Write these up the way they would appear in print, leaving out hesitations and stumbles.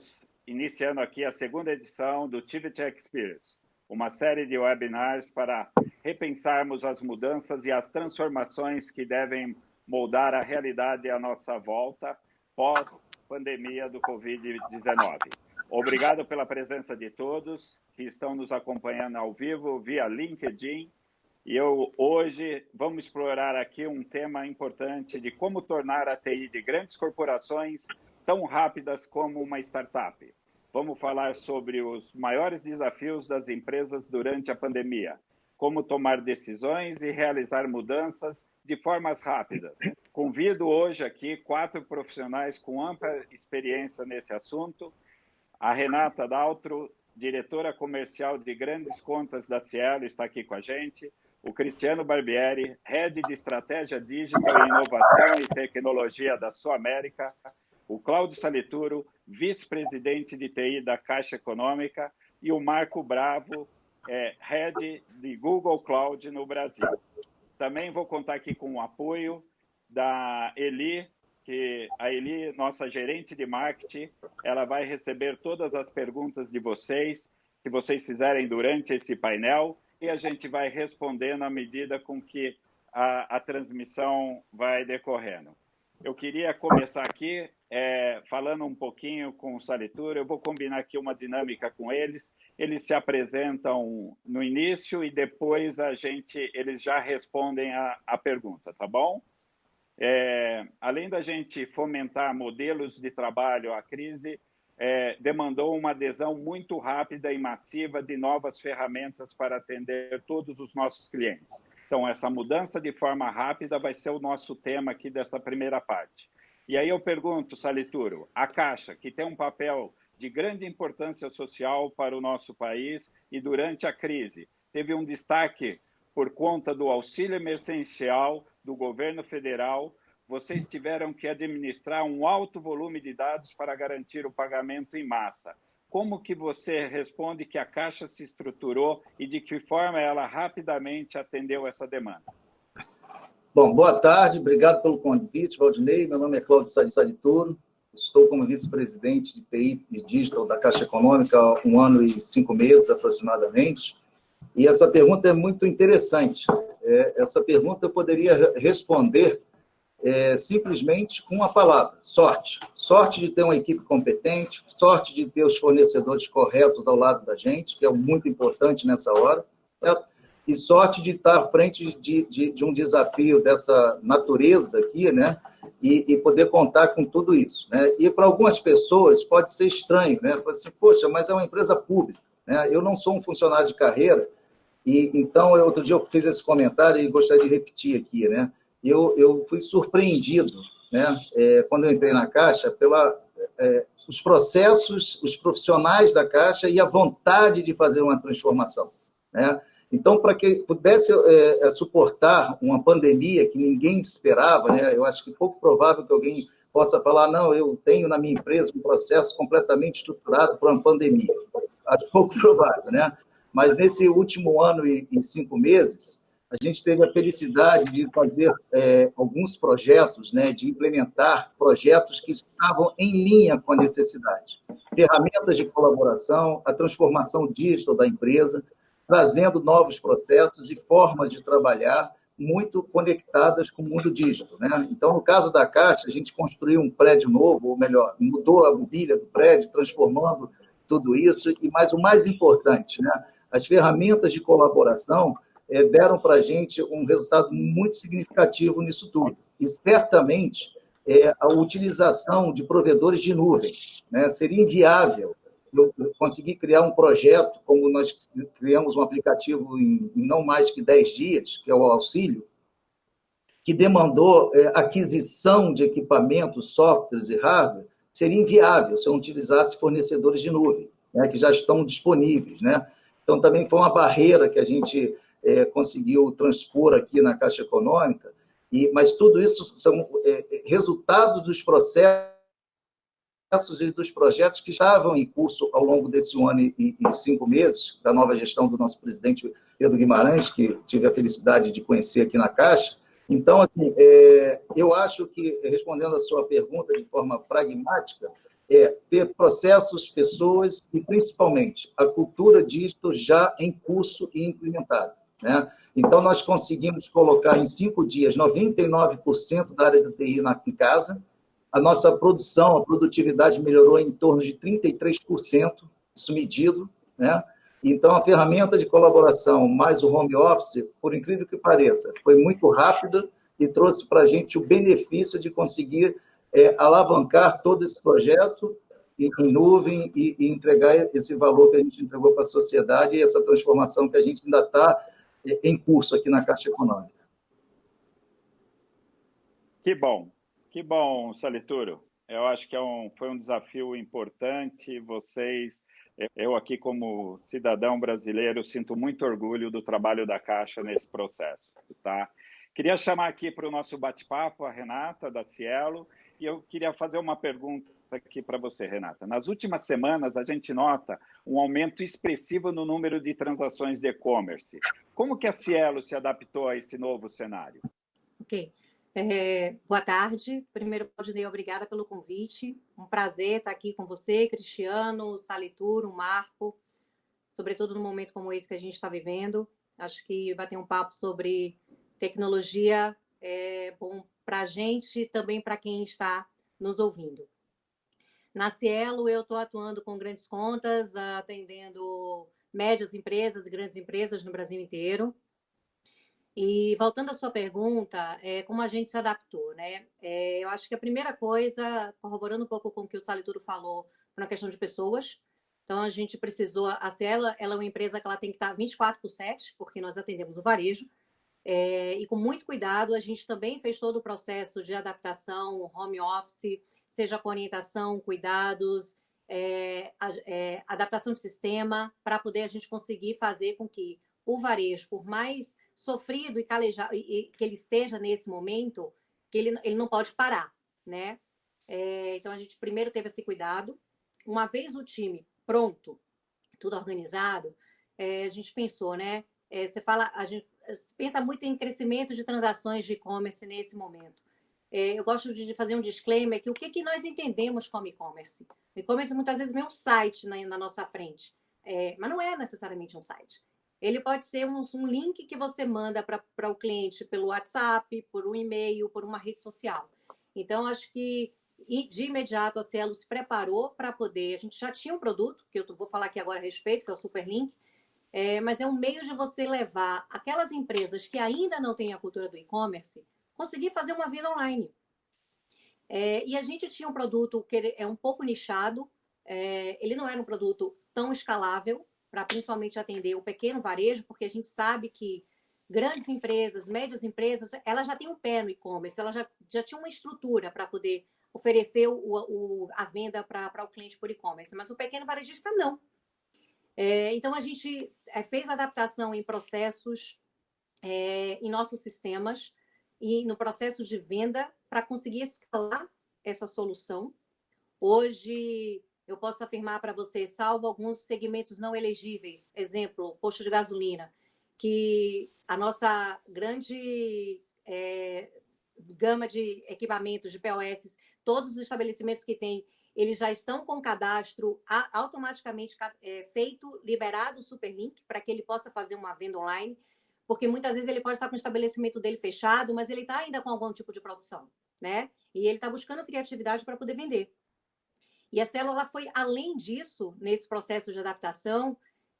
estamos iniciando aqui a segunda edição do Tivity Experience, uma série de webinars para repensarmos as mudanças e as transformações que devem moldar a realidade à nossa volta pós-pandemia do Covid-19. Obrigado pela presença de todos que estão nos acompanhando ao vivo via LinkedIn. E hoje vamos explorar aqui um tema importante de como tornar a TI de grandes corporações tão rápidas como uma startup. Vamos falar sobre os maiores desafios das empresas durante a pandemia, como tomar decisões e realizar mudanças de formas rápidas. Convido hoje aqui 4 profissionais com ampla experiência nesse assunto. A Renata Daltro, diretora comercial de grandes contas da Cielo, está aqui com a gente. O Cristiano Barbieri, Head de Estratégia Digital, Inovação e Tecnologia da Sul América. O Cláudio Salituro, vice-presidente de TI da Caixa Econômica. E o Marco Bravo, Head de Google Cloud no Brasil. Também vou contar aqui com o apoio da Eli, que a Eli, nossa gerente de marketing, ela vai receber todas as perguntas de vocês, que vocês fizerem durante esse painel, e a gente vai respondendo à medida com que a transmissão vai decorrendo. Eu queria começar aqui falando um pouquinho com o Salituro. Eu vou combinar aqui uma dinâmica com eles. Eles se apresentam no início e depois eles já respondem a pergunta, tá bom? Além da gente fomentar modelos de trabalho, a crise demandou uma adesão muito rápida e massiva de novas ferramentas para atender todos os nossos clientes. Então, essa mudança de forma rápida vai ser o nosso tema aqui dessa primeira parte. E aí eu pergunto, Salituro, a Caixa, que tem um papel de grande importância social para o nosso país e durante a crise, teve um destaque por conta do auxílio emergencial do governo federal. Vocês tiveram que administrar um alto volume de dados para garantir o pagamento em massa. Como que você responde que a Caixa se estruturou e de que forma ela rapidamente atendeu essa demanda? Bom, boa tarde, obrigado pelo convite, Valdinei. Meu nome é Cláudio Salituro, estou como vice-presidente de TI e Digital da Caixa Econômica há 1 ano e 5 meses aproximadamente. E essa pergunta é muito interessante. Essa pergunta eu poderia responder simplesmente com uma palavra: sorte. Sorte de ter uma equipe competente, sorte de ter os fornecedores corretos ao lado da gente, que é muito importante nessa hora, certo? E sorte de estar à frente de um desafio dessa natureza aqui, né? E poder contar com tudo isso, né? E para algumas pessoas pode ser estranho, né? Fala assim, poxa, mas é uma empresa pública, né? Eu não sou um funcionário de carreira, e então outro dia eu fiz esse comentário e gostaria de repetir aqui, né? Eu fui surpreendido, né, quando eu entrei na Caixa, os processos, os profissionais da Caixa e a vontade de fazer uma transformação, né? Então, para que pudesse suportar uma pandemia que ninguém esperava, né, eu acho que pouco provável que alguém possa falar, não, eu tenho na minha empresa um processo completamente estruturado para uma pandemia. Acho pouco provável, né? Mas nesse último ano e 5 meses, a gente teve a felicidade de fazer alguns projetos, né, de implementar projetos que estavam em linha com a necessidade. Ferramentas de colaboração, a transformação digital da empresa, trazendo novos processos e formas de trabalhar muito conectadas com o mundo digital, né? Então, no caso da Caixa, a gente construiu um prédio novo, ou melhor, mudou a mobília do prédio, transformando tudo isso. Mas o mais importante, né, as ferramentas de colaboração deram para a gente um resultado muito significativo nisso tudo. E, certamente, a utilização de provedores de nuvem, né? Seria inviável eu conseguir criar um projeto, como nós criamos um aplicativo em não mais que 10 dias, que é o Auxílio, que demandou aquisição de equipamentos, softwares e hardware. Seria inviável se eu não utilizasse fornecedores de nuvem, né, que já estão disponíveis, né? Então, também foi uma barreira que a gente conseguiu transpor aqui na Caixa Econômica, mas tudo isso são resultados dos processos e dos projetos que estavam em curso ao longo desse 1 ano e 5 meses, da nova gestão do nosso presidente Pedro Guimarães, que tive a felicidade de conhecer aqui na Caixa. Então, assim, eu acho que, respondendo a sua pergunta de forma pragmática, é ter processos, pessoas e, principalmente, a cultura digital já em curso e implementada, né? Então, nós conseguimos colocar em 5 dias 99% da área do TI em casa. A nossa produção, a produtividade melhorou em torno de 33%, isso medido, né? Então, a ferramenta de colaboração mais o home office, por incrível que pareça, foi muito rápida e trouxe para a gente o benefício de conseguir alavancar todo esse projeto em nuvem e entregar esse valor que a gente entregou para a sociedade e essa transformação que a gente ainda está em curso aqui na Caixa Econômica. Que bom, Salituro. Eu acho que foi um desafio importante. Eu aqui como cidadão brasileiro, sinto muito orgulho do trabalho da Caixa nesse processo, tá? Queria chamar aqui para o nosso bate-papo a Renata, da Cielo, e eu queria fazer uma pergunta aqui para você, Renata. Nas últimas semanas, a gente nota um aumento expressivo no número de transações de e-commerce. Como que a Cielo se adaptou a esse novo cenário? Ok. Boa tarde. Primeiro, Claudinei, obrigada pelo convite. Um prazer estar aqui com você, Cristiano, Salituro, Marco, sobretudo num momento como esse que a gente está vivendo. Acho que vai ter um papo sobre tecnologia bom para a gente e também para quem está nos ouvindo. Na Cielo, eu estou atuando com grandes contas, atendendo médias empresas e grandes empresas no Brasil inteiro. E voltando à sua pergunta, como a gente se adaptou, né? Eu acho que a primeira coisa, corroborando um pouco com o que o Salituro falou, foi uma questão de pessoas. Então, a gente precisou... A Cielo, ela é uma empresa que ela tem que estar 24/7, porque nós atendemos o varejo. E com muito cuidado, a gente também fez todo o processo de adaptação, home office, seja com orientação, cuidados, adaptação de sistema, para poder a gente conseguir fazer com que o varejo, por mais sofrido e calejado que ele esteja nesse momento, que ele não pode parar, né? Então, a gente primeiro teve esse cuidado. Uma vez o time pronto, tudo organizado, a gente pensou, né? A gente pensa muito em crescimento de transações de e-commerce nesse momento. Eu gosto de fazer um disclaimer que o que nós entendemos como e-commerce? O e-commerce muitas vezes vem um site na nossa frente, mas não é necessariamente um site. Ele pode ser um link que você manda para o cliente pelo WhatsApp, por um e-mail, por uma rede social. Então, acho que de imediato a Cielo se preparou para poder... A gente já tinha um produto, que eu vou falar aqui agora a respeito, que é o Superlink, mas é um meio de você levar aquelas empresas que ainda não têm a cultura do e-commerce, conseguir fazer uma venda online. E a gente tinha um produto que é um pouco nichado, ele não era um produto tão escalável, para principalmente atender o pequeno varejo, porque a gente sabe que grandes empresas, médias empresas, elas já têm um pé no e-commerce, elas já tinham uma estrutura para poder oferecer a venda para o cliente por e-commerce, mas o pequeno varejista não. Então, a gente fez adaptação em processos, em nossos sistemas e no processo de venda para conseguir escalar essa solução. Hoje, eu posso afirmar para você, salvo alguns segmentos não elegíveis, exemplo, posto de gasolina, que a nossa grande gama de equipamentos, de POS, todos os estabelecimentos que tem, eles já estão com o cadastro automaticamente feito, liberado o Superlink, para que ele possa fazer uma venda online, porque muitas vezes ele pode estar com o estabelecimento dele fechado, mas ele está ainda com algum tipo de produção, né? E ele está buscando criatividade para poder vender. E a Cielo foi além disso, nesse processo de adaptação,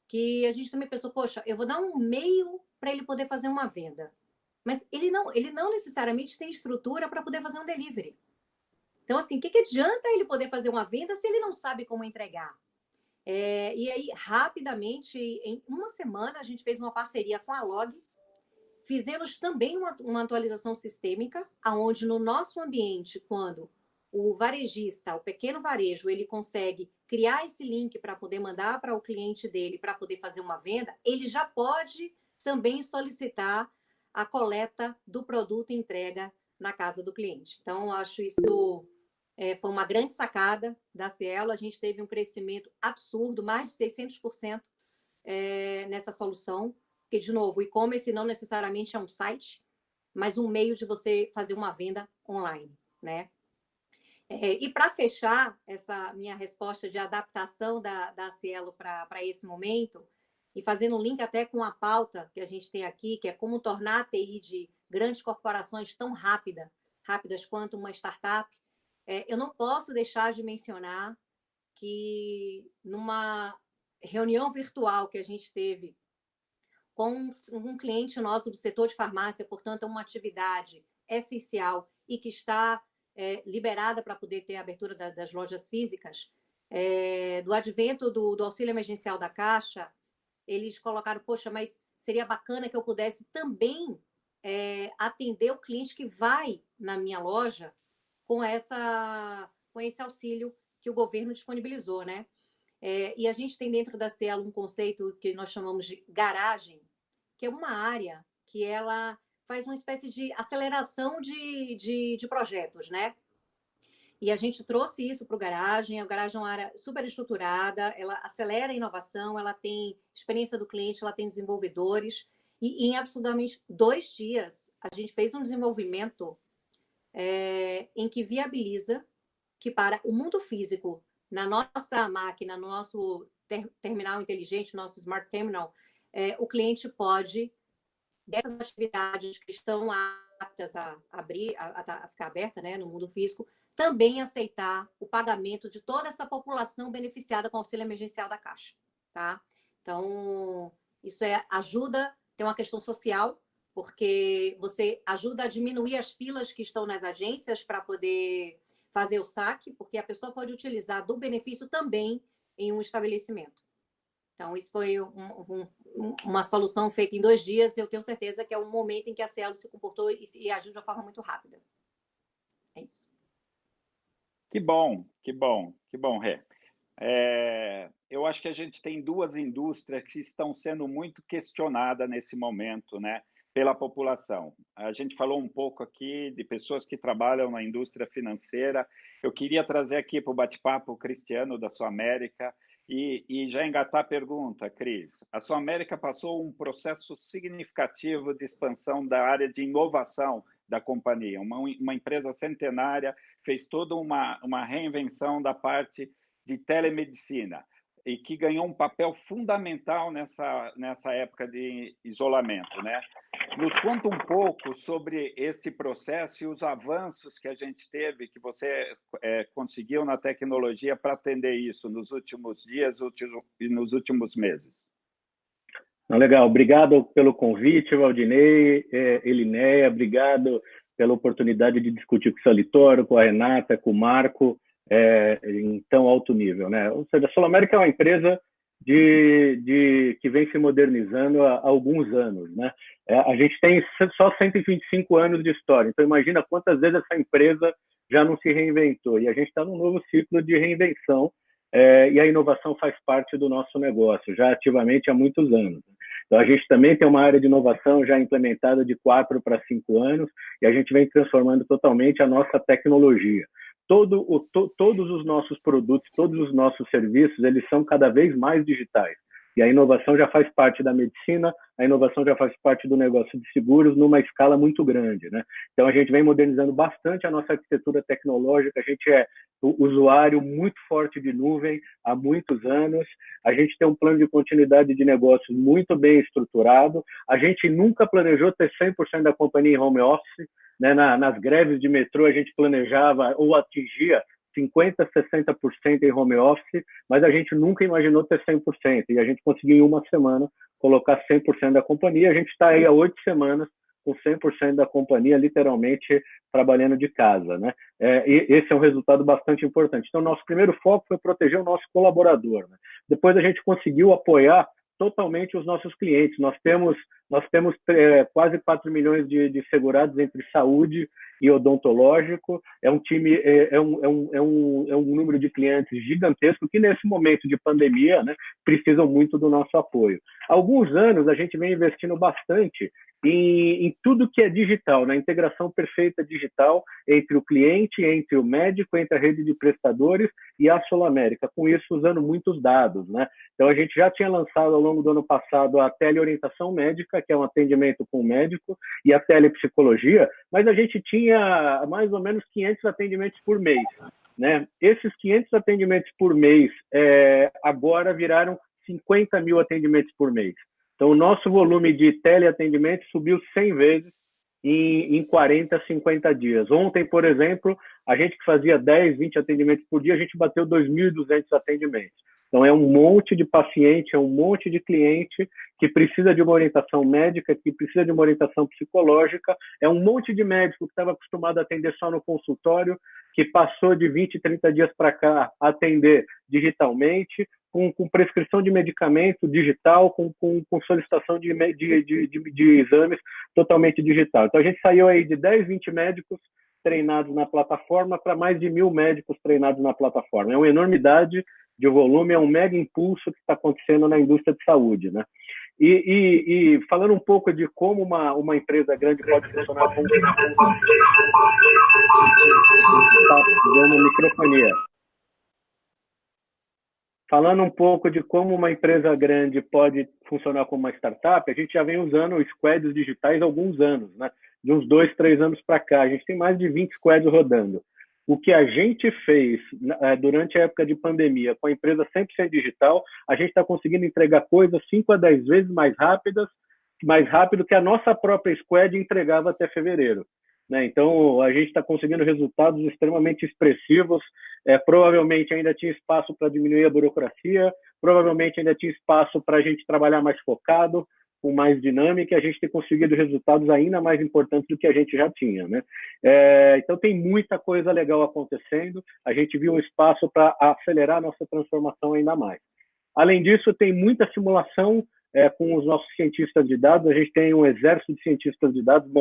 que a gente também pensou, poxa, eu vou dar um meio para ele poder fazer uma venda. Mas ele não necessariamente tem estrutura para poder fazer um delivery. Então, assim, o que adianta ele poder fazer uma venda se ele não sabe como entregar? E aí, rapidamente, em uma semana, a gente fez uma parceria com a Log, fizemos também uma atualização sistêmica, onde no nosso ambiente, quando o varejista, o pequeno varejo, ele consegue criar esse link para poder mandar para o cliente dele, para poder fazer uma venda, ele já pode também solicitar a coleta do produto e entrega na casa do cliente. Então, acho isso foi uma grande sacada da Cielo. A gente teve um crescimento absurdo, mais de 600% nessa solução, porque, de novo, o e-commerce não necessariamente é um site, mas um meio de você fazer uma venda online, né? E para fechar essa minha resposta de adaptação da Cielo para esse momento, e fazendo um link até com a pauta que a gente tem aqui, que é como tornar a TI de grandes corporações tão rápidas quanto uma startup, eu não posso deixar de mencionar que numa reunião virtual que a gente teve com um cliente nosso do setor de farmácia, portanto, é uma atividade essencial e que está liberada para poder ter a abertura das lojas físicas, do advento do auxílio emergencial da Caixa, eles colocaram, poxa, mas seria bacana que eu pudesse também atender o cliente que vai na minha loja com esse auxílio que o governo disponibilizou, né? E a gente tem dentro da Cielo um conceito que nós chamamos de garagem, que é uma área que ela faz uma espécie de aceleração de projetos, né? E a gente trouxe isso para o garagem. A garagem é uma área super estruturada, ela acelera a inovação, ela tem experiência do cliente, ela tem desenvolvedores. E em absolutamente 2 dias, a gente fez um desenvolvimento em que viabiliza que para o mundo físico, na nossa máquina, no nosso terminal inteligente, nosso Smart Terminal, o cliente pode, dessas atividades que estão aptas a abrir, a ficar aberta, né, no mundo físico, também aceitar o pagamento de toda essa população beneficiada com o auxílio emergencial da Caixa, tá? Então, isso ajuda, tem uma questão social, porque você ajuda a diminuir as filas que estão nas agências para poder fazer o saque, porque a pessoa pode utilizar do benefício também em um estabelecimento. Então, isso foi uma solução feita em 2 dias, e eu tenho certeza que é um momento em que a Cielo se comportou e agiu de uma forma muito rápida. É isso. Que bom, Rê. Eu acho que a gente tem 2 indústrias que estão sendo muito questionadas nesse momento, né, pela população. A gente falou um pouco aqui de pessoas que trabalham na indústria financeira. Eu queria trazer aqui para o bate-papo o Cristiano, da SulAmérica, e já engatar a pergunta, Cris. A SulAmérica passou um processo significativo de expansão da área de inovação da companhia. Uma empresa centenária, fez toda uma reinvenção da parte de telemedicina e que ganhou um papel fundamental nessa época de isolamento, né? Nos conta um pouco sobre esse processo e os avanços que a gente teve, que você conseguiu na tecnologia para atender isso nos últimos dias e nos últimos meses. Legal, obrigado pelo convite, Valdinei, Elinéia, obrigado pela oportunidade de discutir com o Salitório, com a Renata, com o Marco, em tão alto nível, né? Ou seja, a SulAmérica é uma empresa que vem se modernizando há alguns anos, né? A gente tem só 125 anos de história, então imagina quantas vezes essa empresa já não se reinventou, e a gente está num novo ciclo de reinvenção, e a inovação faz parte do nosso negócio, já ativamente há muitos anos. Então, a gente também tem uma área de inovação já implementada de 4 para 5 anos, e a gente vem transformando totalmente a nossa tecnologia. Todos os nossos produtos, todos os nossos serviços, eles são cada vez mais digitais. E a inovação já faz parte da medicina, a inovação já faz parte do negócio de seguros numa escala muito grande, né? Então, a gente vem modernizando bastante a nossa arquitetura tecnológica, a gente é o usuário muito forte de nuvem há muitos anos, a gente tem um plano de continuidade de negócios muito bem estruturado, a gente nunca planejou ter 100% da companhia em home office, né? Nas greves de metrô, a gente planejava ou atingia 50%, 60% em home office, mas a gente nunca imaginou ter 100%, e a gente conseguiu em uma semana colocar 100% da companhia. A gente está aí há 8 semanas com 100% da companhia literalmente trabalhando de casa, né? E esse é um resultado bastante importante. Então, nosso primeiro foco foi proteger o nosso colaborador, né? Depois a gente conseguiu apoiar totalmente os nossos clientes. Nós temos quase 4 milhões de segurados entre saúde e odontológico. É um time, um número de clientes gigantesco que nesse momento de pandemia, né, precisam muito do nosso apoio. Há alguns anos a gente vem investindo bastante em tudo que é digital, na integração perfeita digital entre o cliente, entre o médico, entre a rede de prestadores e a SulAmérica, com isso usando muitos dados, né? Então a gente já tinha lançado ao longo do ano passado a teleorientação médica, que é um atendimento com o médico, e a telepsicologia, mas a gente tinha mais ou menos 500 atendimentos por mês. né? Esses 500 atendimentos por mês agora viraram 50 mil atendimentos por mês. Então, o nosso volume de teleatendimento subiu 100 vezes em 40, 50 dias. Ontem, por exemplo, a gente que fazia 10, 20 atendimentos por dia, a gente bateu 2.200 atendimentos. Então, é um monte de paciente, é um monte de cliente que precisa de uma orientação médica, que precisa de uma orientação psicológica, é um monte de médico que estava acostumado a atender só no consultório, que passou de 20, 30 dias para cá a atender digitalmente, com prescrição de medicamento digital, com solicitação de exames totalmente digital. Então, a gente saiu aí de 10, 20 médicos treinados na plataforma para mais de 1.000 médicos treinados na plataforma. É uma enormidade de volume, é um mega impulso que está acontecendo na indústria de saúde, né? E falando um pouco de como uma empresa grande pode funcionar como... Está dando microfonia. Falando um pouco de como uma empresa grande pode funcionar como uma startup, a gente já vem usando squads digitais há alguns anos, né? De uns 2, 3 anos para cá. A gente tem mais de 20 squads rodando. O que a gente fez durante a época de pandemia com a empresa 100% digital, a gente está conseguindo entregar coisas 5 a 10 vezes mais rápido que a nossa própria squad entregava até fevereiro. Né? Então, a gente está conseguindo resultados extremamente expressivos. Provavelmente ainda tinha espaço para diminuir a burocracia, provavelmente ainda tinha espaço para a gente trabalhar mais focado, com mais dinâmica, e a gente tem conseguido resultados ainda mais importantes do que a gente já tinha, né? Então, tem muita coisa legal acontecendo, a gente viu um espaço para acelerar a nossa transformação ainda mais. Além disso, tem muita simulação com os nossos cientistas de dados. A gente tem um exército de cientistas de dados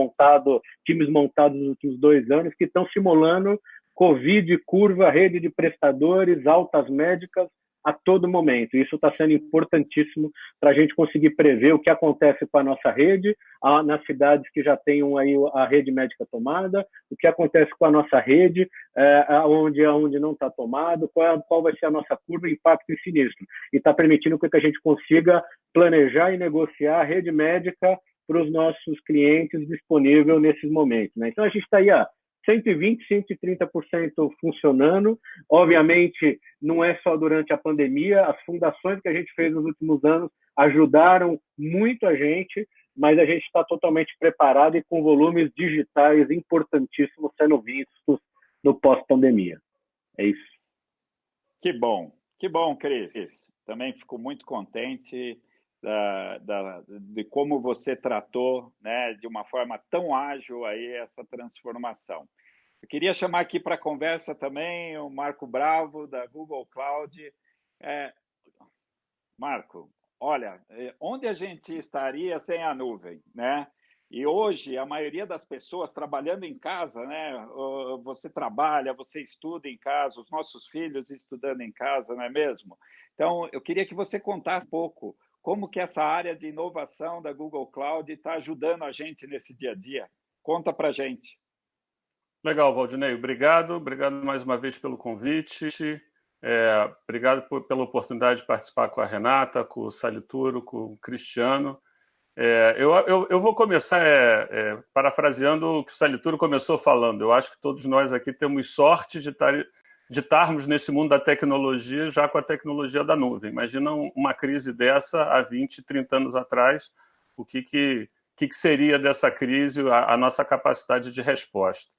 times montados nos últimos 2 anos, que estão simulando Covid, curva, rede de prestadores, altas médicas, a todo momento. Isso está sendo importantíssimo para a gente conseguir prever o que acontece com a nossa rede, nas cidades que já tenham aí a rede médica tomada, o que acontece com a nossa rede, onde não está tomado, qual vai ser a nossa curva, impacto e sinistro. E está permitindo que a gente consiga planejar e negociar a rede médica para os nossos clientes disponível nesses momentos, né? Então, a gente está aí, 120%, 130% funcionando. Obviamente, não é só durante a pandemia. As fundações que a gente fez nos últimos anos ajudaram muito a gente, mas a gente está totalmente preparado e com volumes digitais importantíssimos sendo vistos no pós-pandemia. É isso. Que bom, Cris. Também fico muito contente de como você tratou, né, de uma forma tão ágil aí essa transformação. Eu queria chamar aqui para a conversa também o Marco Bravo, da Google Cloud. Marco, olha, onde a gente estaria sem a nuvem, né? E hoje a maioria das pessoas trabalhando em casa, né? Você trabalha, você estuda em casa, os nossos filhos estudando em casa, não é mesmo? Então, eu queria que você contasse um pouco como que essa área de inovação da Google Cloud está ajudando a gente nesse dia a dia. Conta para a gente. Legal, Valdinei. Obrigado mais uma vez pelo convite. Obrigado pela oportunidade de participar com a Renata, com o Salituro, com o Cristiano. Eu vou começar parafraseando o que o Salituro começou falando. Eu acho que todos nós aqui temos sorte de estarmos nesse mundo da tecnologia já com a tecnologia da nuvem. Imagina uma crise dessa há 20, 30 anos atrás, o que seria dessa crise a nossa capacidade de resposta.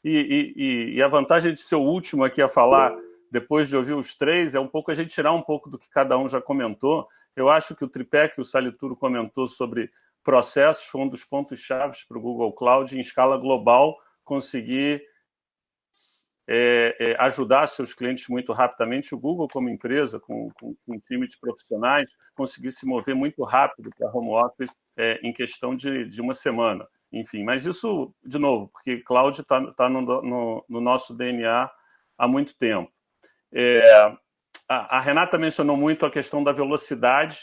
E a vantagem de ser o último aqui a falar, depois de ouvir os três, é um pouco a gente tirar um pouco do que cada um já comentou. Eu acho que o tripé que o Salituro comentou sobre processos foi um dos pontos-chave para o Google Cloud, em escala global, conseguir ajudar seus clientes muito rapidamente. O Google, como empresa, com um time de profissionais, conseguir se mover muito rápido para home office em questão de uma semana. Enfim, mas isso, de novo, porque cloud está no nosso DNA há muito tempo. A Renata mencionou muito a questão da velocidade.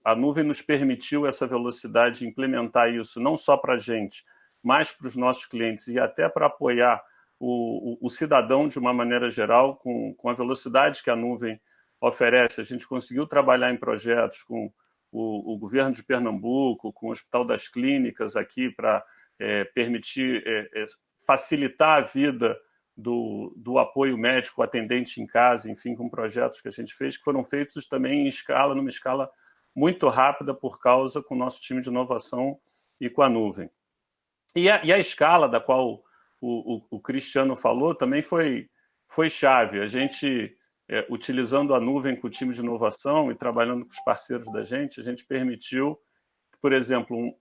A nuvem nos permitiu essa velocidade de implementar isso não só para a gente, mas para os nossos clientes e até para apoiar o cidadão de uma maneira geral, com a velocidade que a nuvem oferece. A gente conseguiu trabalhar em projetos com o governo de Pernambuco, com o Hospital das Clínicas aqui para permitir facilitar a vida do apoio médico, atendente em casa, enfim, com projetos que a gente fez, que foram feitos também em escala, numa escala muito rápida por causa com o nosso time de inovação e com a nuvem. E a escala da qual o Cristiano falou também foi chave. A gente, utilizando a nuvem com o time de inovação e trabalhando com os parceiros da gente, a gente permitiu, por exemplo,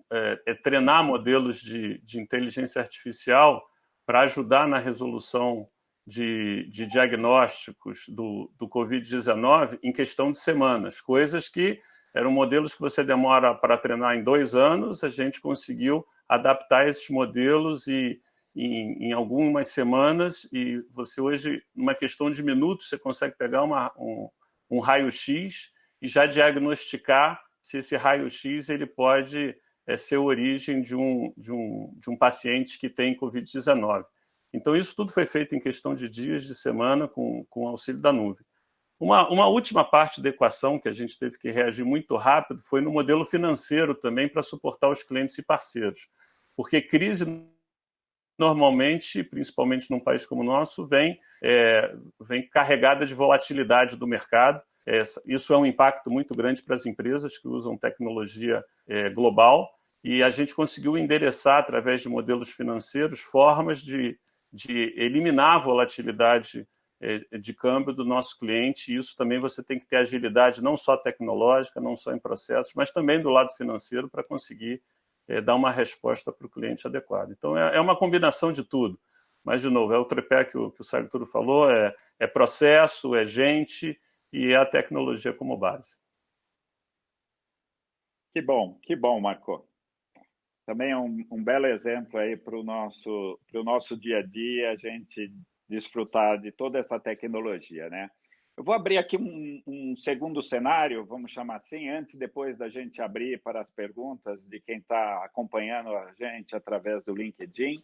treinar modelos de inteligência artificial para ajudar na resolução de diagnósticos do Covid-19 em questão de semanas, coisas que eram modelos que você demora para treinar em 2 anos, a gente conseguiu adaptar esses modelos em algumas semanas, e você hoje, numa questão de minutos, você consegue pegar um raio-x e já diagnosticar se esse raio-x ele pode ser a origem de um paciente que tem Covid-19. Então, isso tudo foi feito em questão de dias, de semana, com o auxílio da nuvem. Uma última parte da equação que a gente teve que reagir muito rápido foi no modelo financeiro também para suportar os clientes e parceiros. Porque crise, normalmente, principalmente num país como o nosso, vem carregada de volatilidade do mercado. Isso é um impacto muito grande para as empresas que usam tecnologia global, e a gente conseguiu endereçar, através de modelos financeiros, formas de eliminar a volatilidade de câmbio do nosso cliente, e isso também você tem que ter agilidade não só tecnológica, não só em processos, mas também do lado financeiro para conseguir dar uma resposta para o cliente adequada. Então, é uma combinação de tudo. Mas, de novo, é o tripé que o Salituro falou, é processo, é gente e é a tecnologia como base. Que bom, Marco. Também é um belo exemplo aí para o nosso dia a dia, a gente desfrutar de toda essa tecnologia, né? Eu vou abrir aqui um segundo cenário, vamos chamar assim, depois da gente abrir para as perguntas de quem está acompanhando a gente através do LinkedIn,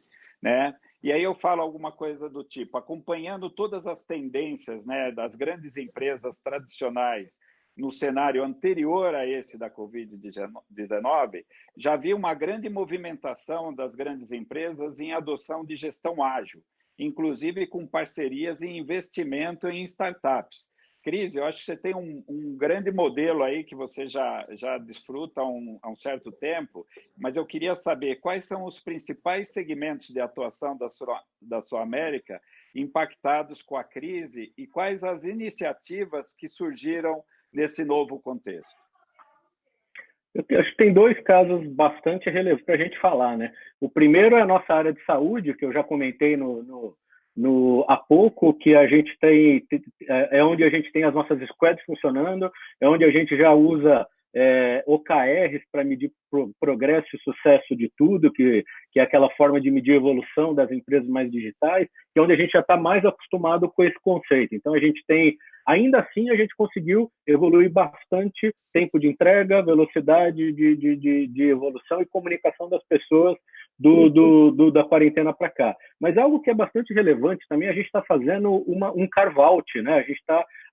né? E aí eu falo alguma coisa do tipo, acompanhando todas as tendências, né, das grandes empresas tradicionais no cenário anterior a esse da Covid-19, já havia uma grande movimentação das grandes empresas em adoção de gestão ágil, inclusive com parcerias e investimento em startups. Cris, eu acho que você tem um grande modelo aí que você já desfruta há um certo tempo, mas eu queria saber quais são os principais segmentos de atuação da sua América impactados com a crise e quais as iniciativas que surgiram nesse novo contexto. Eu acho que tem 2 casos bastante relevantes para a gente falar, né? O primeiro é a nossa área de saúde, que eu já comentei há pouco, que a gente tem, é onde a gente tem as nossas squads funcionando, é onde a gente já usa OKRs para medir progresso e sucesso de tudo, que é aquela forma de medir a evolução das empresas mais digitais, que é onde a gente já está mais acostumado com esse conceito. Então, a gente tem, ainda assim, a gente conseguiu evoluir bastante tempo de entrega, velocidade de evolução e comunicação das pessoas da quarentena para cá. Mas algo que é bastante relevante também, a gente está fazendo um carve-out, né?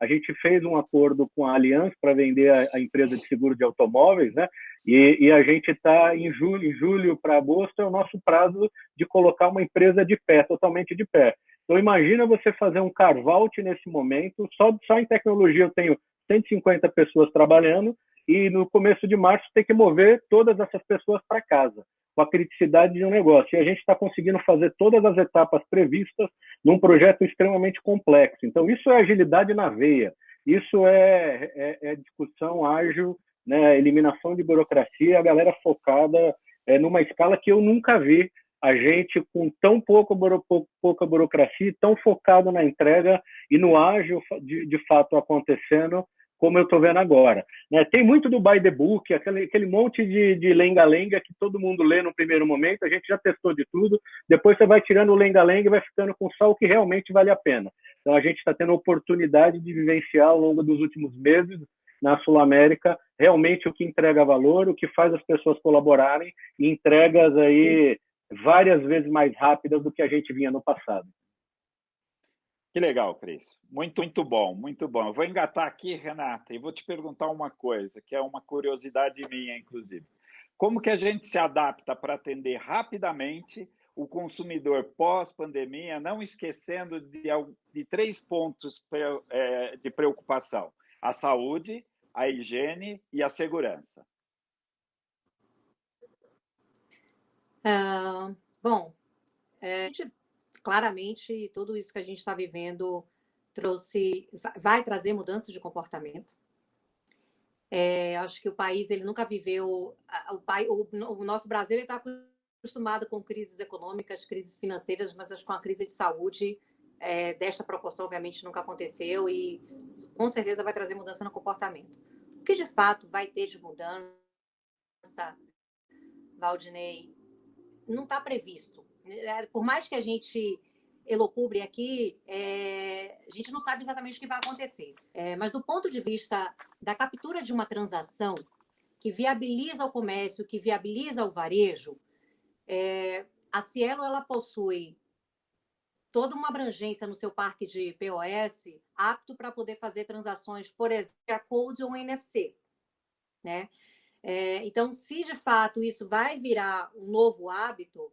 A gente fez um acordo com a Allianz para vender a empresa de seguro de automóveis, né? E a gente está em julho para agosto é o nosso prazo de colocar uma empresa de pé, totalmente de pé. Então, imagina você fazer um carve-out nesse momento, só em tecnologia eu tenho 150 pessoas trabalhando, e no começo de março tem que mover todas essas pessoas para casa, com a criticidade de um negócio. E a gente está conseguindo fazer todas as etapas previstas num projeto extremamente complexo. Então, isso é agilidade na veia, isso é discussão ágil, né, eliminação de burocracia, a galera focada numa escala que eu nunca vi a gente com tão pouca burocracia, tão focado na entrega e no ágil de fato acontecendo, como eu estou vendo agora. Né? Tem muito do by the book, aquele monte de lenga-lenga que todo mundo lê no primeiro momento, a gente já testou de tudo, depois você vai tirando o lenga-lenga e vai ficando com só o que realmente vale a pena. Então, a gente está tendo a oportunidade de vivenciar ao longo dos últimos meses, na Sul-América, realmente o que entrega valor, o que faz as pessoas colaborarem, e entregas aí várias vezes mais rápidas do que a gente vinha no passado. Que legal, Cris. Muito, muito bom, muito bom. Eu vou engatar aqui, Renata, e vou te perguntar uma coisa, que é uma curiosidade minha, inclusive. Como que a gente se adapta para atender rapidamente o consumidor pós-pandemia, não esquecendo de 3 pontos de preocupação: a saúde, a higiene e a segurança. Bom, claramente tudo isso que a gente está vivendo vai trazer mudança de comportamento. Acho que o país ele nunca viveu, o nosso Brasil está acostumado com crises econômicas, crises financeiras, mas acho que com a crise de saúde desta proporção obviamente nunca aconteceu e com certeza vai trazer mudança no comportamento. O que de fato vai ter de mudança, Valdinei, não está previsto. Por mais que a gente elucubre aqui, a gente não sabe exatamente o que vai acontecer. Mas do ponto de vista da captura de uma transação que viabiliza o comércio, que viabiliza o varejo, a Cielo ela possui toda uma abrangência no seu parque de POS apto para poder fazer transações, por exemplo, QR Code ou NFC, né? Então, se de fato isso vai virar um novo hábito,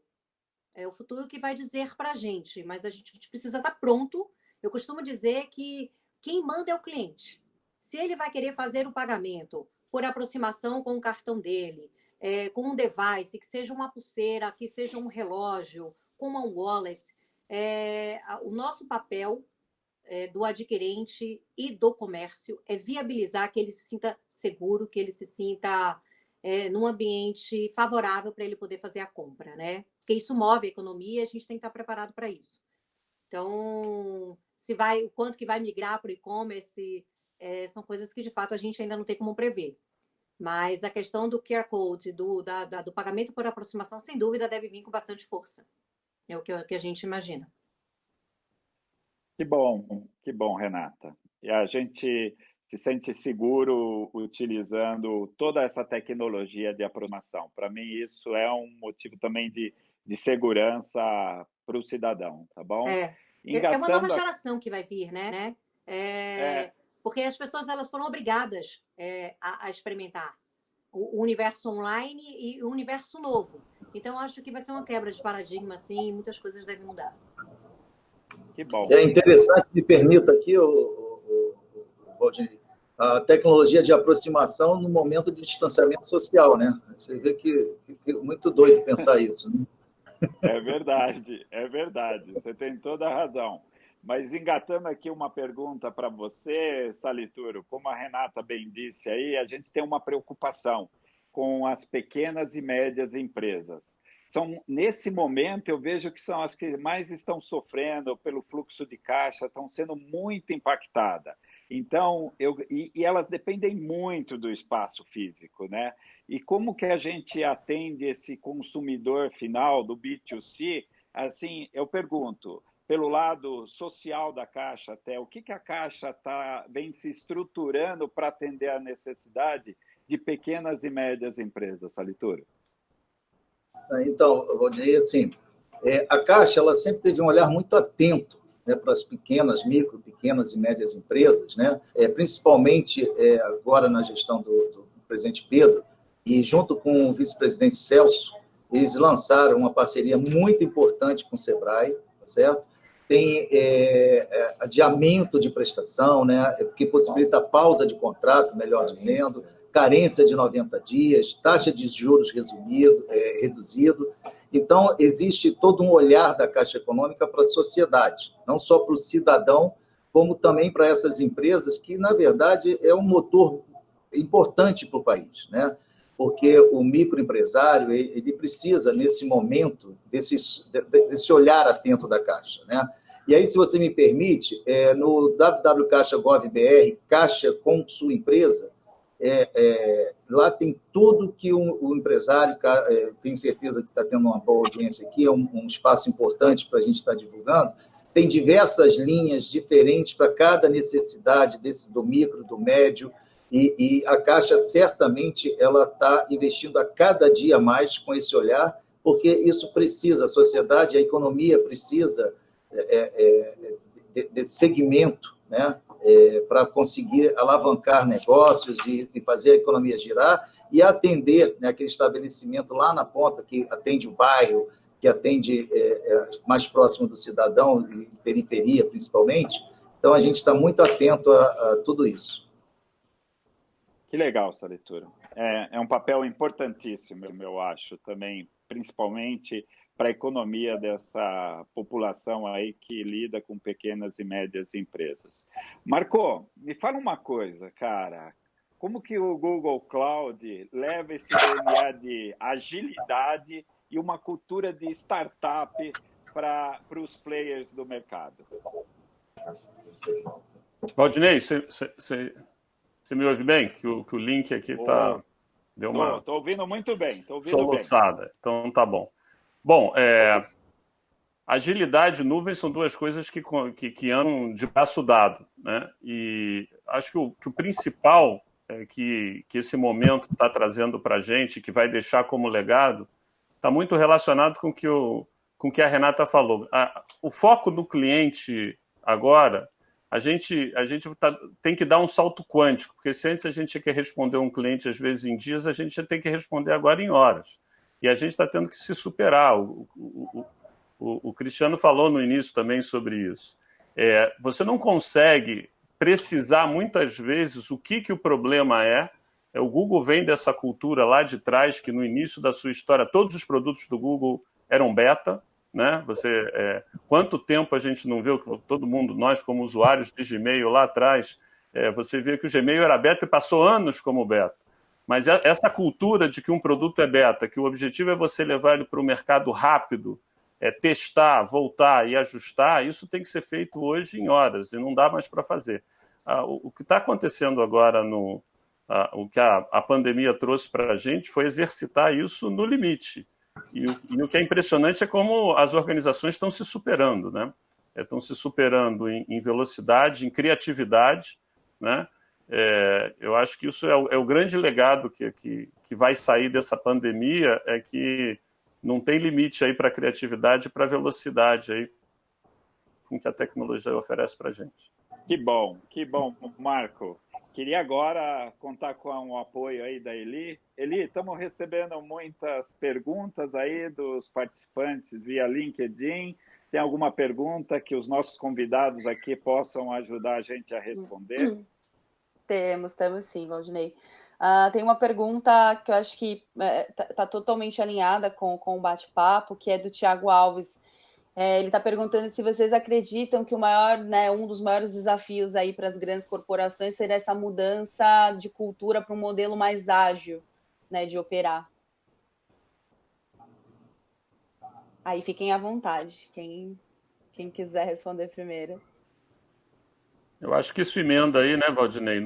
é o futuro que vai dizer para a gente, mas a gente precisa estar pronto. Eu costumo dizer que quem manda é o cliente. Se ele vai querer fazer o pagamento por aproximação com o cartão dele, com um device, que seja uma pulseira, que seja um relógio, com uma wallet, o nosso papel do adquirente e do comércio é viabilizar que ele se sinta seguro, que ele se sinta num ambiente favorável para ele poder fazer a compra, né? Porque isso move a economia e a gente tem que estar preparado para isso. Então, o quanto que vai migrar para o e-commerce, são coisas que, de fato, a gente ainda não tem como prever. Mas a questão do QR Code, do pagamento por aproximação, sem dúvida, deve vir com bastante força. É o que a gente imagina. Que bom, Renata. E a gente se sente seguro utilizando toda essa tecnologia de aproximação. Para mim, isso é um motivo também de segurança para o cidadão, tá bom? É uma nova geração que vai vir, né? Porque as pessoas elas foram obrigadas a experimentar o universo online e o universo novo. Então, acho que vai ser uma quebra de paradigma, assim, e muitas coisas devem mudar. Que bom. É interessante, me permita aqui, Valdinei, a tecnologia de aproximação no momento de distanciamento social, né? Você vê que é muito doido pensar isso, né? É verdade. Você tem toda a razão. Mas engatando aqui uma pergunta para você, Salituro, como a Renata bem disse aí, a gente tem uma preocupação com as pequenas e médias empresas. Nesse momento, eu vejo que são as que mais estão sofrendo pelo fluxo de caixa, estão sendo muito impactadas. Então, e elas dependem muito do espaço físico, né? E como que a gente atende esse consumidor final do B2C? Assim, eu pergunto, pelo lado social da Caixa até, o que a Caixa vem se estruturando para atender a necessidade de pequenas e médias empresas, Salituro? Então, Valdinei, assim, a Caixa ela sempre teve um olhar muito atento, né, para as pequenas e médias empresas, né? Principalmente agora na gestão do presidente Pedro, e junto com o vice-presidente Celso, eles lançaram uma parceria muito importante com o Sebrae, tá certo? Tem adiamento de prestação, né, que possibilita pausa de contrato, melhor dizendo, carência de 90 dias, taxa de juros reduzido. Então, existe todo um olhar da Caixa Econômica para a sociedade, não só para o cidadão, como também para essas empresas, que, na verdade, é um motor importante para o país, né? Porque o microempresário ele precisa, nesse momento, desse olhar atento da Caixa, né? E aí, se você me permite, no www.caixa.gov.br, Caixa com sua empresa, lá tem tudo que o empresário, tenho certeza que está tendo uma boa audiência aqui, é um espaço importante para a gente estar divulgando, tem diversas linhas diferentes para cada necessidade do micro, do médio, e a Caixa certamente ela está investindo a cada dia mais com esse olhar, porque isso precisa, a sociedade, a economia precisa desse segmento, né? Para conseguir alavancar negócios e fazer a economia girar e atender, né, aquele estabelecimento lá na ponta que atende o bairro, que atende mais próximo do cidadão, e periferia principalmente. Então, a gente está muito atento a tudo isso. Que legal, Salitura. É um papel importantíssimo, eu acho, também, principalmente para a economia dessa população aí que lida com pequenas e médias empresas. Marco, me fala uma coisa, cara. Como que o Google Cloud leva esse DNA de agilidade e uma cultura de startup para os players do mercado? Valdinei, você me ouve bem? Que o link aqui deu uma... Estou ouvindo muito bem. Soluçada. Então, tá bom. Bom, agilidade e nuvem são duas coisas que andam de braço dado, né? E acho que o principal que esse momento está trazendo para a gente, que vai deixar como legado, está muito relacionado com o que a Renata falou. O foco do cliente agora, a gente tem que dar um salto quântico, porque se antes a gente tinha que responder um cliente, às vezes, em dias, a gente tem que responder agora em horas. E a gente está tendo que se superar. O Cristiano falou no início também sobre isso. Você não consegue precisar, muitas vezes, o que o problema é. O Google vem dessa cultura lá de trás, que no início da sua história, todos os produtos do Google eram beta, né? Quanto tempo a gente não viu, que todo mundo, nós como usuários de Gmail lá atrás, você via que o Gmail era beta e passou anos como beta. Mas essa cultura de que um produto é beta, que o objetivo é você levar ele para o mercado rápido, testar, voltar e ajustar, isso tem que ser feito hoje em horas, e não dá mais para fazer. O que está acontecendo agora, o que a pandemia trouxe para a gente, foi exercitar isso no limite. E o que é impressionante é como as organizações estão se superando, né? Estão se superando em velocidade, em criatividade, né? Eu acho que isso é o grande legado que vai sair dessa pandemia, é que não tem limite aí para a criatividade e para a velocidade aí com que a tecnologia oferece para a gente. Que bom, Marco. Queria agora contar com o apoio aí da Eli. Eli, estamos recebendo muitas perguntas aí dos participantes via LinkedIn. Tem alguma pergunta que os nossos convidados aqui possam ajudar a gente a responder? Temos sim, Valdinei. Tem uma pergunta que eu acho que está totalmente alinhada com o bate-papo, que é do Tiago Alves. Ele está perguntando se vocês acreditam que um dos maiores desafios aí para as grandes corporações será essa mudança de cultura para um modelo mais ágil, né, de operar. Aí fiquem à vontade, quem quiser responder primeiro. Eu acho que isso emenda aí, né, Valdinei,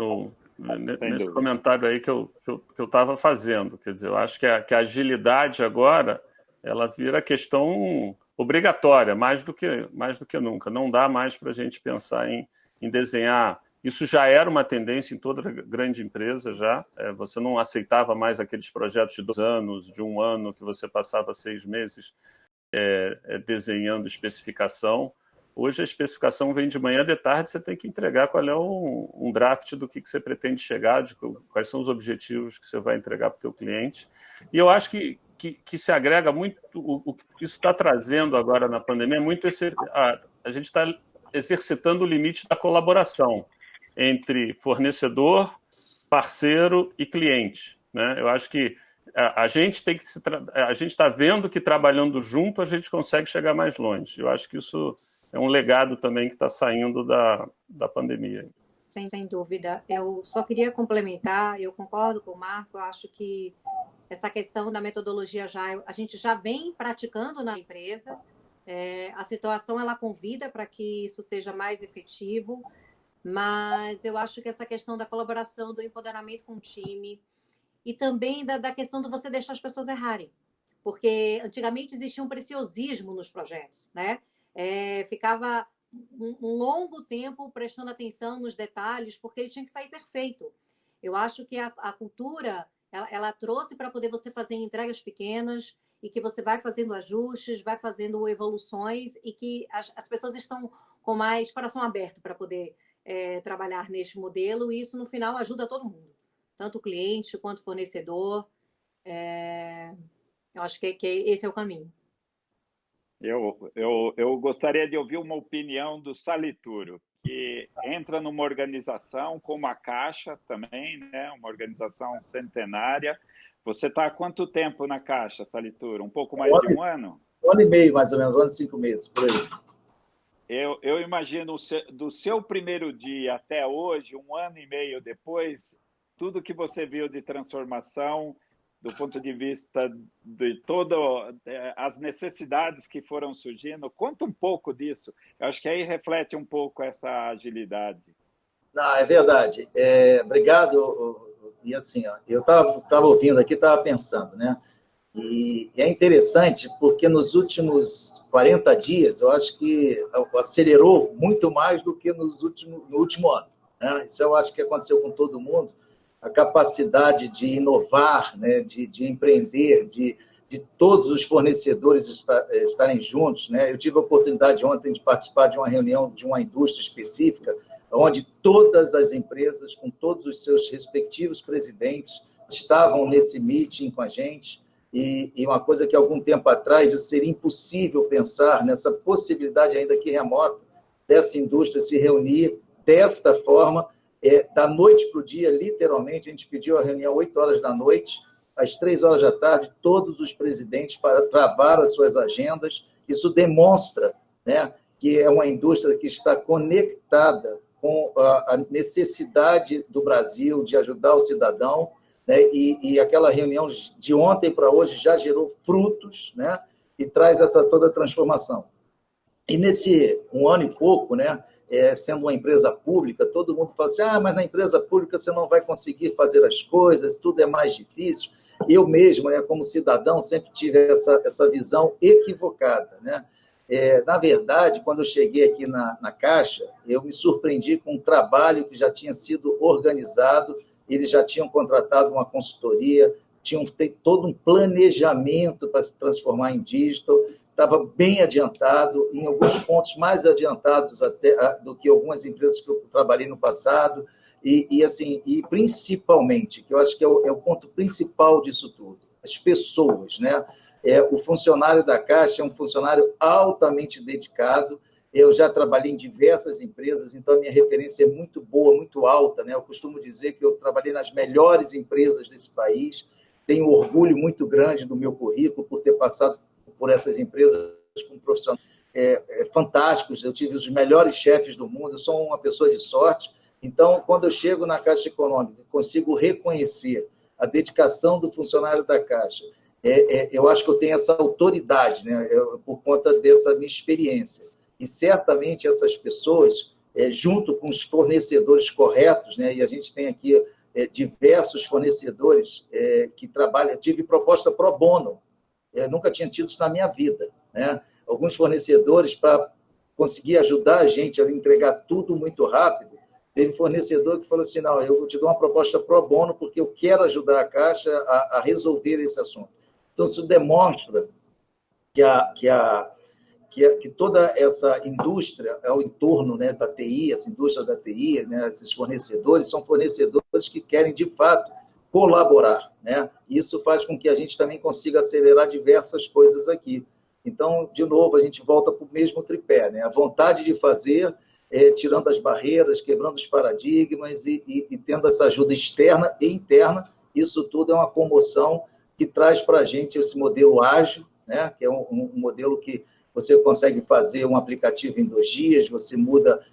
nesse comentário aí que eu estava fazendo. Quer dizer, eu acho que a agilidade agora, ela vira questão obrigatória, mais do que nunca. Não dá mais para a gente pensar em desenhar. Isso já era uma tendência em toda grande empresa, já. Você não aceitava mais aqueles projetos de 2 anos, de 1 ano, que você passava 6 meses desenhando especificação. Hoje a especificação vem de manhã, de tarde você tem que entregar qual é um draft do que você pretende chegar, quais são os objetivos que você vai entregar para o teu cliente. E eu acho que se agrega muito, o que isso está trazendo agora na pandemia, é muito a gente está exercitando o limite da colaboração entre fornecedor, parceiro e cliente, né? Eu acho que a gente está vendo que trabalhando junto a gente consegue chegar mais longe. Eu acho que isso é um legado também que está saindo da pandemia. Sem dúvida. Eu só queria complementar, eu concordo com o Marco, eu acho que essa questão da metodologia Agile, a gente já vem praticando na empresa, a situação ela convida para que isso seja mais efetivo, mas eu acho que essa questão da colaboração, do empoderamento com o time, e também da questão de você deixar as pessoas errarem, porque antigamente existia um preciosismo nos projetos, né? Ficava um longo tempo prestando atenção nos detalhes, porque ele tinha que sair perfeito. Eu acho que a cultura, ela trouxe para poder você fazer entregas pequenas e que você vai fazendo ajustes, vai fazendo evoluções e que as pessoas estão com mais coração aberto para poder trabalhar neste modelo, e isso, no final, ajuda todo mundo, tanto o cliente quanto o fornecedor. Eu acho que esse é o caminho. Eu gostaria de ouvir uma opinião do Salituro, que entra numa organização como a Caixa também, né? Uma organização centenária. Você está há quanto tempo na Caixa, Salituro? Um pouco mais de um ano? Um ano e meio, mais ou menos, um ano e 5 meses, por aí. Eu imagino do seu primeiro dia até hoje, um ano e meio depois, tudo que você viu de transformação, do ponto de vista de todas as necessidades que foram surgindo, conta um pouco disso. Eu acho que aí reflete um pouco essa agilidade. Não, é verdade. Obrigado. E assim, ó, eu estava ouvindo aqui, estava pensando, né? E é interessante porque nos últimos 40 dias, eu acho que acelerou muito mais do que no último ano. Né? Isso eu acho que aconteceu com todo mundo. A capacidade de inovar, né? de empreender, de todos os fornecedores estarem juntos. Né? Eu tive a oportunidade ontem de participar de uma reunião de uma indústria específica, onde todas as empresas, com todos os seus respectivos presidentes, estavam nesse meeting com a gente. E uma coisa que, algum tempo atrás, isso seria impossível pensar nessa possibilidade, ainda que remota, dessa indústria se reunir desta forma, da noite para o dia, literalmente. A gente pediu a reunião às 8 horas da noite, às 3 horas da tarde, todos os presidentes para travar as suas agendas. Isso demonstra, né, que é uma indústria que está conectada com a necessidade do Brasil de ajudar o cidadão, né? E aquela reunião de ontem para hoje já gerou frutos, né? E traz toda a transformação. E nesse um ano e pouco, né? Sendo uma empresa pública, todo mundo fala assim, mas na empresa pública você não vai conseguir fazer as coisas, tudo é mais difícil. Eu mesmo, né, como cidadão, sempre tive essa visão equivocada, né? Na verdade, quando eu cheguei aqui na Caixa, eu me surpreendi com um trabalho que já tinha sido organizado. Eles já tinham contratado uma consultoria, tinham feito todo um planejamento para se transformar em digital, estava bem adiantado, em alguns pontos mais adiantados até do que algumas empresas que eu trabalhei no passado, e principalmente, que eu acho que é o ponto principal disso tudo, as pessoas, né? O funcionário da Caixa é um funcionário altamente dedicado. Eu já trabalhei em diversas empresas, então a minha referência é muito boa, muito alta, né? Eu costumo dizer que eu trabalhei nas melhores empresas desse país, tenho orgulho muito grande do meu currículo por ter passado por essas empresas com profissionais fantásticos. Eu tive os melhores chefes do mundo, eu sou uma pessoa de sorte. Então, quando eu chego na Caixa Econômica, consigo reconhecer a dedicação do funcionário da Caixa, eu acho que eu tenho essa autoridade, né? Por conta dessa minha experiência. E certamente essas pessoas, junto com os fornecedores corretos, né? E a gente tem aqui diversos fornecedores que trabalham. Eu tive proposta pro bono, nunca tinha tido isso na minha vida, né? Alguns fornecedores, para conseguir ajudar a gente a entregar tudo muito rápido, teve fornecedor que falou assim, não, eu te dou uma proposta pro bono porque eu quero ajudar a Caixa a resolver esse assunto. Então, isso demonstra que toda essa indústria ao entorno, né, da TI, essa indústria da TI, né, esses fornecedores, são fornecedores que querem, de fato, colaborar, né? Isso faz com que a gente também consiga acelerar diversas coisas aqui. Então, de novo, a gente volta para o mesmo tripé, né? A vontade de fazer, tirando as barreiras, quebrando os paradigmas e tendo essa ajuda externa e interna. Isso tudo é uma comoção que traz para a gente esse modelo ágil, né? Que é um modelo que você consegue fazer um aplicativo em 2 dias, você muda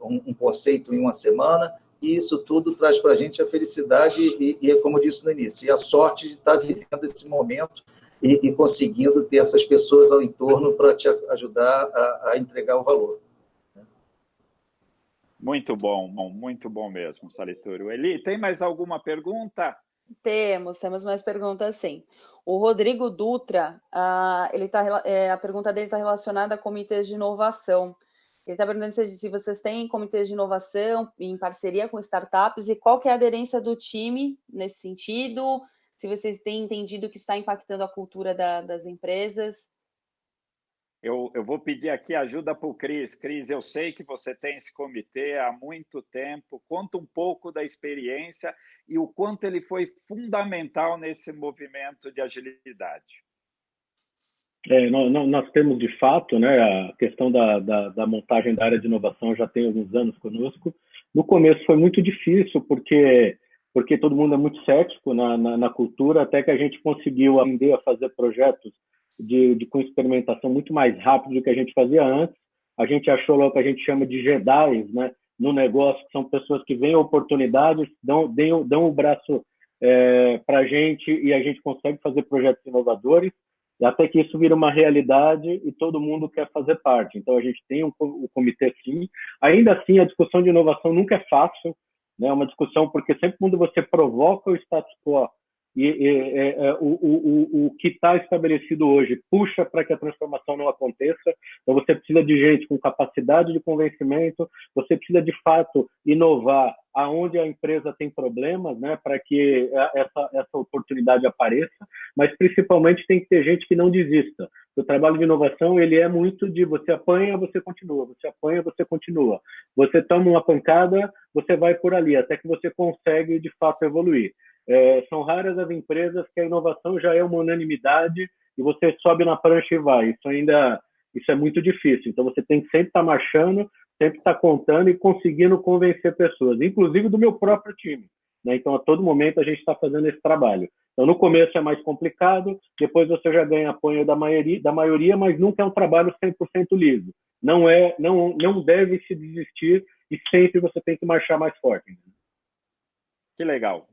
um conceito em 1 semana, e isso tudo traz para a gente a felicidade e, como eu disse no início, e a sorte de estar vivendo esse momento e conseguindo ter essas pessoas ao entorno para te ajudar a entregar o valor. Muito bom mesmo, Salituro. Eli, tem mais alguma pergunta? Temos mais perguntas, sim. O Rodrigo Dutra, a pergunta dele está relacionada a comitês de inovação. Ele está perguntando se vocês têm comitês de inovação em parceria com startups e qual que é a aderência do time nesse sentido, se vocês têm entendido que está impactando a cultura das empresas. Eu vou pedir aqui ajuda para o Cris. Cris, eu sei que você tem esse comitê há muito tempo. Conta um pouco da experiência e o quanto ele foi fundamental nesse movimento de agilidade. Nós temos, de fato, né, a questão da montagem da área de inovação já tem alguns anos conosco. No começo foi muito difícil, porque todo mundo é muito cético na cultura, até que a gente conseguiu aprender a fazer projetos com experimentação muito mais rápido do que a gente fazia antes. A gente achou lá o que a gente chama de Jedi, né, no negócio, que são pessoas que veem oportunidades, dão o braço para a gente e a gente consegue fazer projetos inovadores, até que isso vira uma realidade e todo mundo quer fazer parte. Então, a gente tem o comitê, sim. Ainda assim, a discussão de inovação nunca é fácil, né? É uma discussão porque sempre quando você provoca o status quo o que está estabelecido hoje puxa para que a transformação não aconteça. Então, você precisa de gente com capacidade de convencimento, você precisa, de fato, inovar aonde a empresa tem problemas, né, para que essa oportunidade apareça, mas, principalmente, tem que ter gente que não desista. O trabalho de inovação, ele é muito de você apanha, você continua, você apanha, você continua. Você toma uma pancada, você vai por ali, até que você consegue, de fato, evoluir. São raras as empresas que a inovação já é uma unanimidade e você sobe na prancha e vai. Isso é muito difícil. Então, você tem que sempre estar marchando, sempre estar contando e conseguindo convencer pessoas, inclusive do meu próprio time, né? Então, a todo momento, a gente está fazendo esse trabalho. Então, no começo é mais complicado, depois você já ganha apoio da maioria, mas nunca é um trabalho 100% liso. Não deve se desistir e sempre você tem que marchar mais forte. Que legal,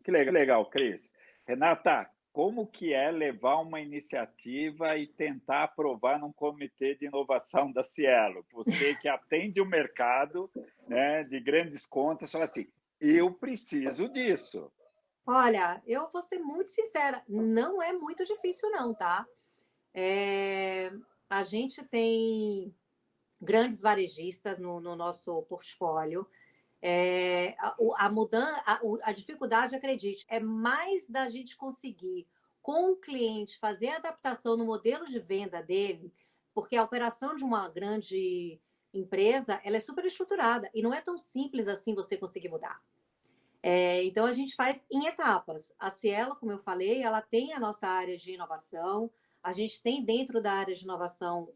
Cris. Renata, como que é levar uma iniciativa e tentar aprovar num comitê de inovação da Cielo? Você que atende o mercado, né, de grandes contas, fala assim, eu preciso disso. Olha, eu vou ser muito sincera, não é muito difícil não, tá? A gente tem grandes varejistas no nosso portfólio. A dificuldade, acredite, é mais da gente conseguir com o cliente fazer a adaptação no modelo de venda dele, porque a operação de uma grande empresa, ela é super estruturada e não é tão simples assim você conseguir mudar. Então, a gente faz em etapas. A Cielo, como eu falei, ela tem a nossa área de inovação, a gente tem dentro da área de inovação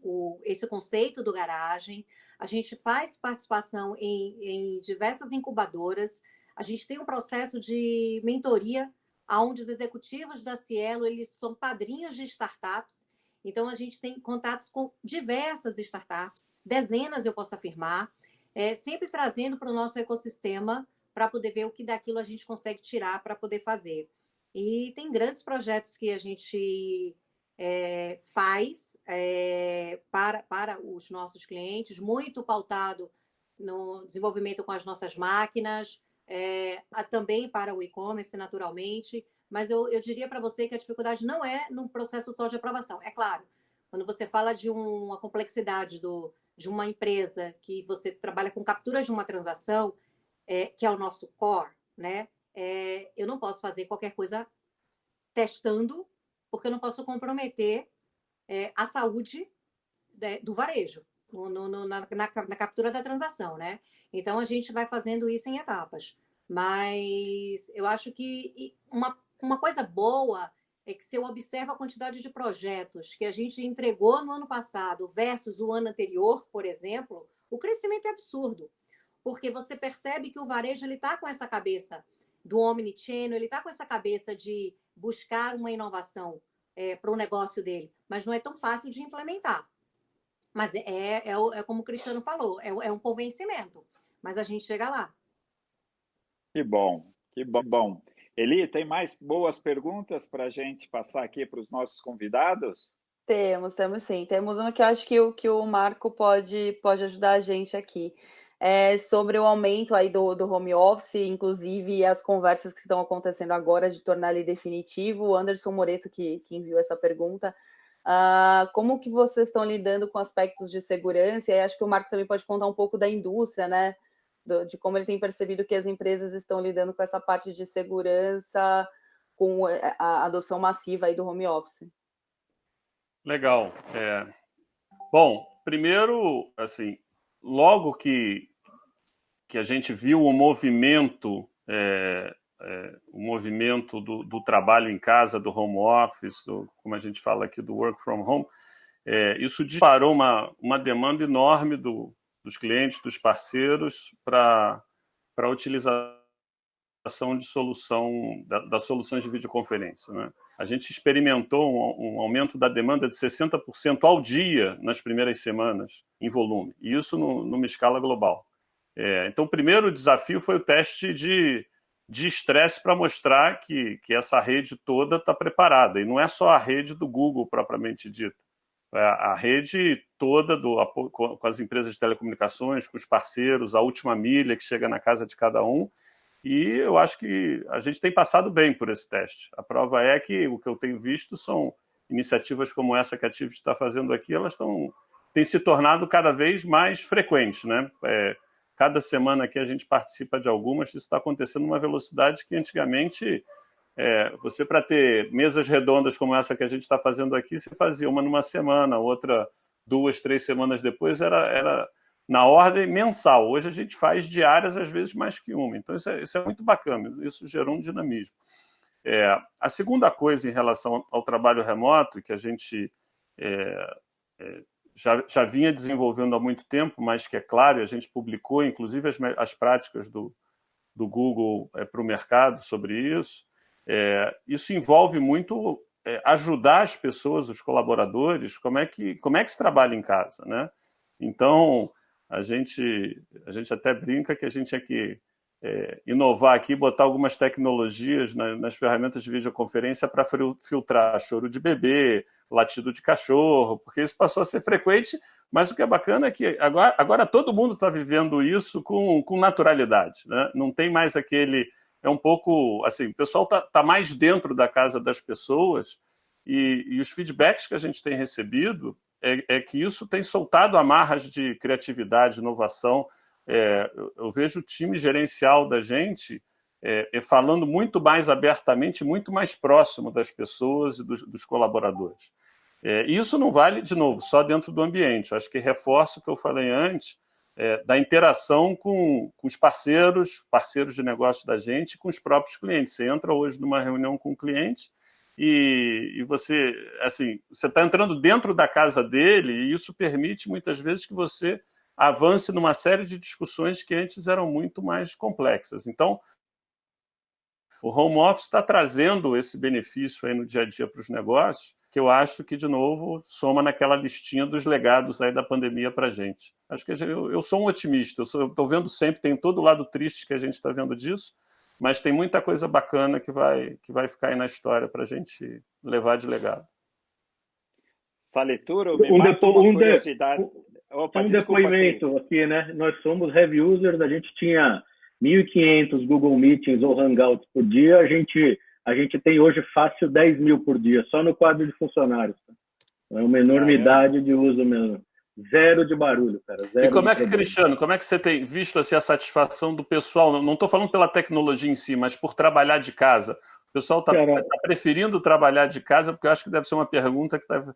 esse conceito do garagem, a gente faz participação em diversas incubadoras, a gente tem um processo de mentoria, onde os executivos da Cielo, eles são padrinhos de startups, então a gente tem contatos com diversas startups, dezenas eu posso afirmar, sempre trazendo para o nosso ecossistema para poder ver o que daquilo a gente consegue tirar para poder fazer. E tem grandes projetos que a gente faz para os nossos clientes, muito pautado no desenvolvimento com as nossas máquinas, também para o e-commerce, naturalmente, mas eu diria para você que a dificuldade não é no processo só de aprovação. É claro, quando você fala de uma complexidade de uma empresa que você trabalha com captura de uma transação, que é o nosso core, né? Eu não posso fazer qualquer coisa testando, porque eu não posso comprometer a saúde do varejo na captura da transação, né? Então, a gente vai fazendo isso em etapas. Mas eu acho que uma coisa boa é que se eu observo a quantidade de projetos que a gente entregou no ano passado versus o ano anterior, por exemplo, o crescimento é absurdo. Porque você percebe que o varejo está com essa cabeça do omnichannel, ele está com essa cabeça de buscar uma inovação para o negócio dele, mas não é tão fácil de implementar. Mas como o Cristiano falou, é um convencimento, mas a gente chega lá. Que bom, que bom. Eli, tem mais boas perguntas para a gente passar aqui para os nossos convidados? Temos sim. Temos uma que eu acho que o Marco pode ajudar a gente aqui. Sobre o aumento aí do home office, inclusive as conversas que estão acontecendo agora de tornar ele definitivo. O Anderson Moreto que enviou essa pergunta. Como que vocês estão lidando com aspectos de segurança? E acho que o Marco também pode contar um pouco da indústria, né? De como ele tem percebido que as empresas estão lidando com essa parte de segurança, com a adoção massiva aí do home office. Legal. Bom, primeiro, assim, logo que a gente viu o movimento do trabalho em casa, do home office, como a gente fala aqui, do work from home, isso disparou uma demanda enorme dos clientes, dos parceiros, para a utilização de das soluções de videoconferência, né? A gente experimentou um aumento da demanda de 60% ao dia nas primeiras semanas, em volume, e isso numa escala global. Então, o primeiro desafio foi o teste de estresse para mostrar que essa rede toda está preparada, e não é só a rede do Google propriamente dita, a rede toda com as empresas de telecomunicações, com os parceiros, a última milha que chega na casa de cada um. E eu acho que a gente tem passado bem por esse teste. A prova é que o que eu tenho visto são iniciativas como essa que a Tivit está fazendo aqui, elas têm se tornado cada vez mais frequentes, né? Cada semana que a gente participa de algumas, isso está acontecendo numa velocidade que antigamente, você, para ter mesas redondas como essa que a gente está fazendo aqui, você fazia uma numa semana, outra 2, 3 semanas depois, era na ordem mensal. Hoje a gente faz diárias, às vezes mais que uma. Então isso é muito bacana, isso gerou um dinamismo. A segunda coisa em relação ao trabalho remoto, que a gente já vinha desenvolvendo há muito tempo, mas que é claro, a gente publicou, inclusive, as práticas do Google para o mercado sobre isso. Isso envolve muito ajudar as pessoas, os colaboradores, como é que se trabalha em casa, né? Então, a gente até brinca que a gente tinha que inovar aqui, botar algumas tecnologias nas ferramentas de videoconferência para filtrar choro de bebê, latido de cachorro, porque isso passou a ser frequente, mas o que é bacana é que agora todo mundo está vivendo isso com naturalidade, né? Não tem mais aquele... É um pouco assim, o pessoal tá mais dentro da casa das pessoas e os feedbacks que a gente tem recebido é que isso tem soltado amarras de criatividade, inovação. Eu vejo o time gerencial da gente falando muito mais abertamente, muito mais próximo das pessoas e dos colaboradores. E isso não vale, de novo, só dentro do ambiente. Eu acho que reforça o que eu falei antes, da interação com os parceiros de negócio da gente, com os próprios clientes. Você entra hoje numa reunião com um cliente e você está entrando dentro da casa dele, e isso permite muitas vezes que você avance numa série de discussões que antes eram muito mais complexas. Então, o home office está trazendo esse benefício aí no dia a dia para os negócios, que eu acho que, de novo, soma naquela listinha dos legados aí da pandemia para a gente. Acho que eu sou um otimista, eu estou vendo sempre, tem todo o lado triste que a gente está vendo disso, mas tem muita coisa bacana que vai ficar aí na história para a gente levar de legado. Salituro, me mata uma curiosidade. Um depoimento aqui, né? Nós somos heavy users, a gente tinha 1.500 Google Meetings ou Hangouts por dia, a gente tem hoje fácil 10 mil por dia, só no quadro de funcionários. Tá? É uma enormidade de uso mesmo. Zero de barulho, cara. E como é que, Cristiano, como é que você tem visto assim, a satisfação do pessoal? Não estou falando pela tecnologia em si, mas por trabalhar de casa. O pessoal está preferindo trabalhar de casa, porque eu acho que deve ser uma pergunta que deve...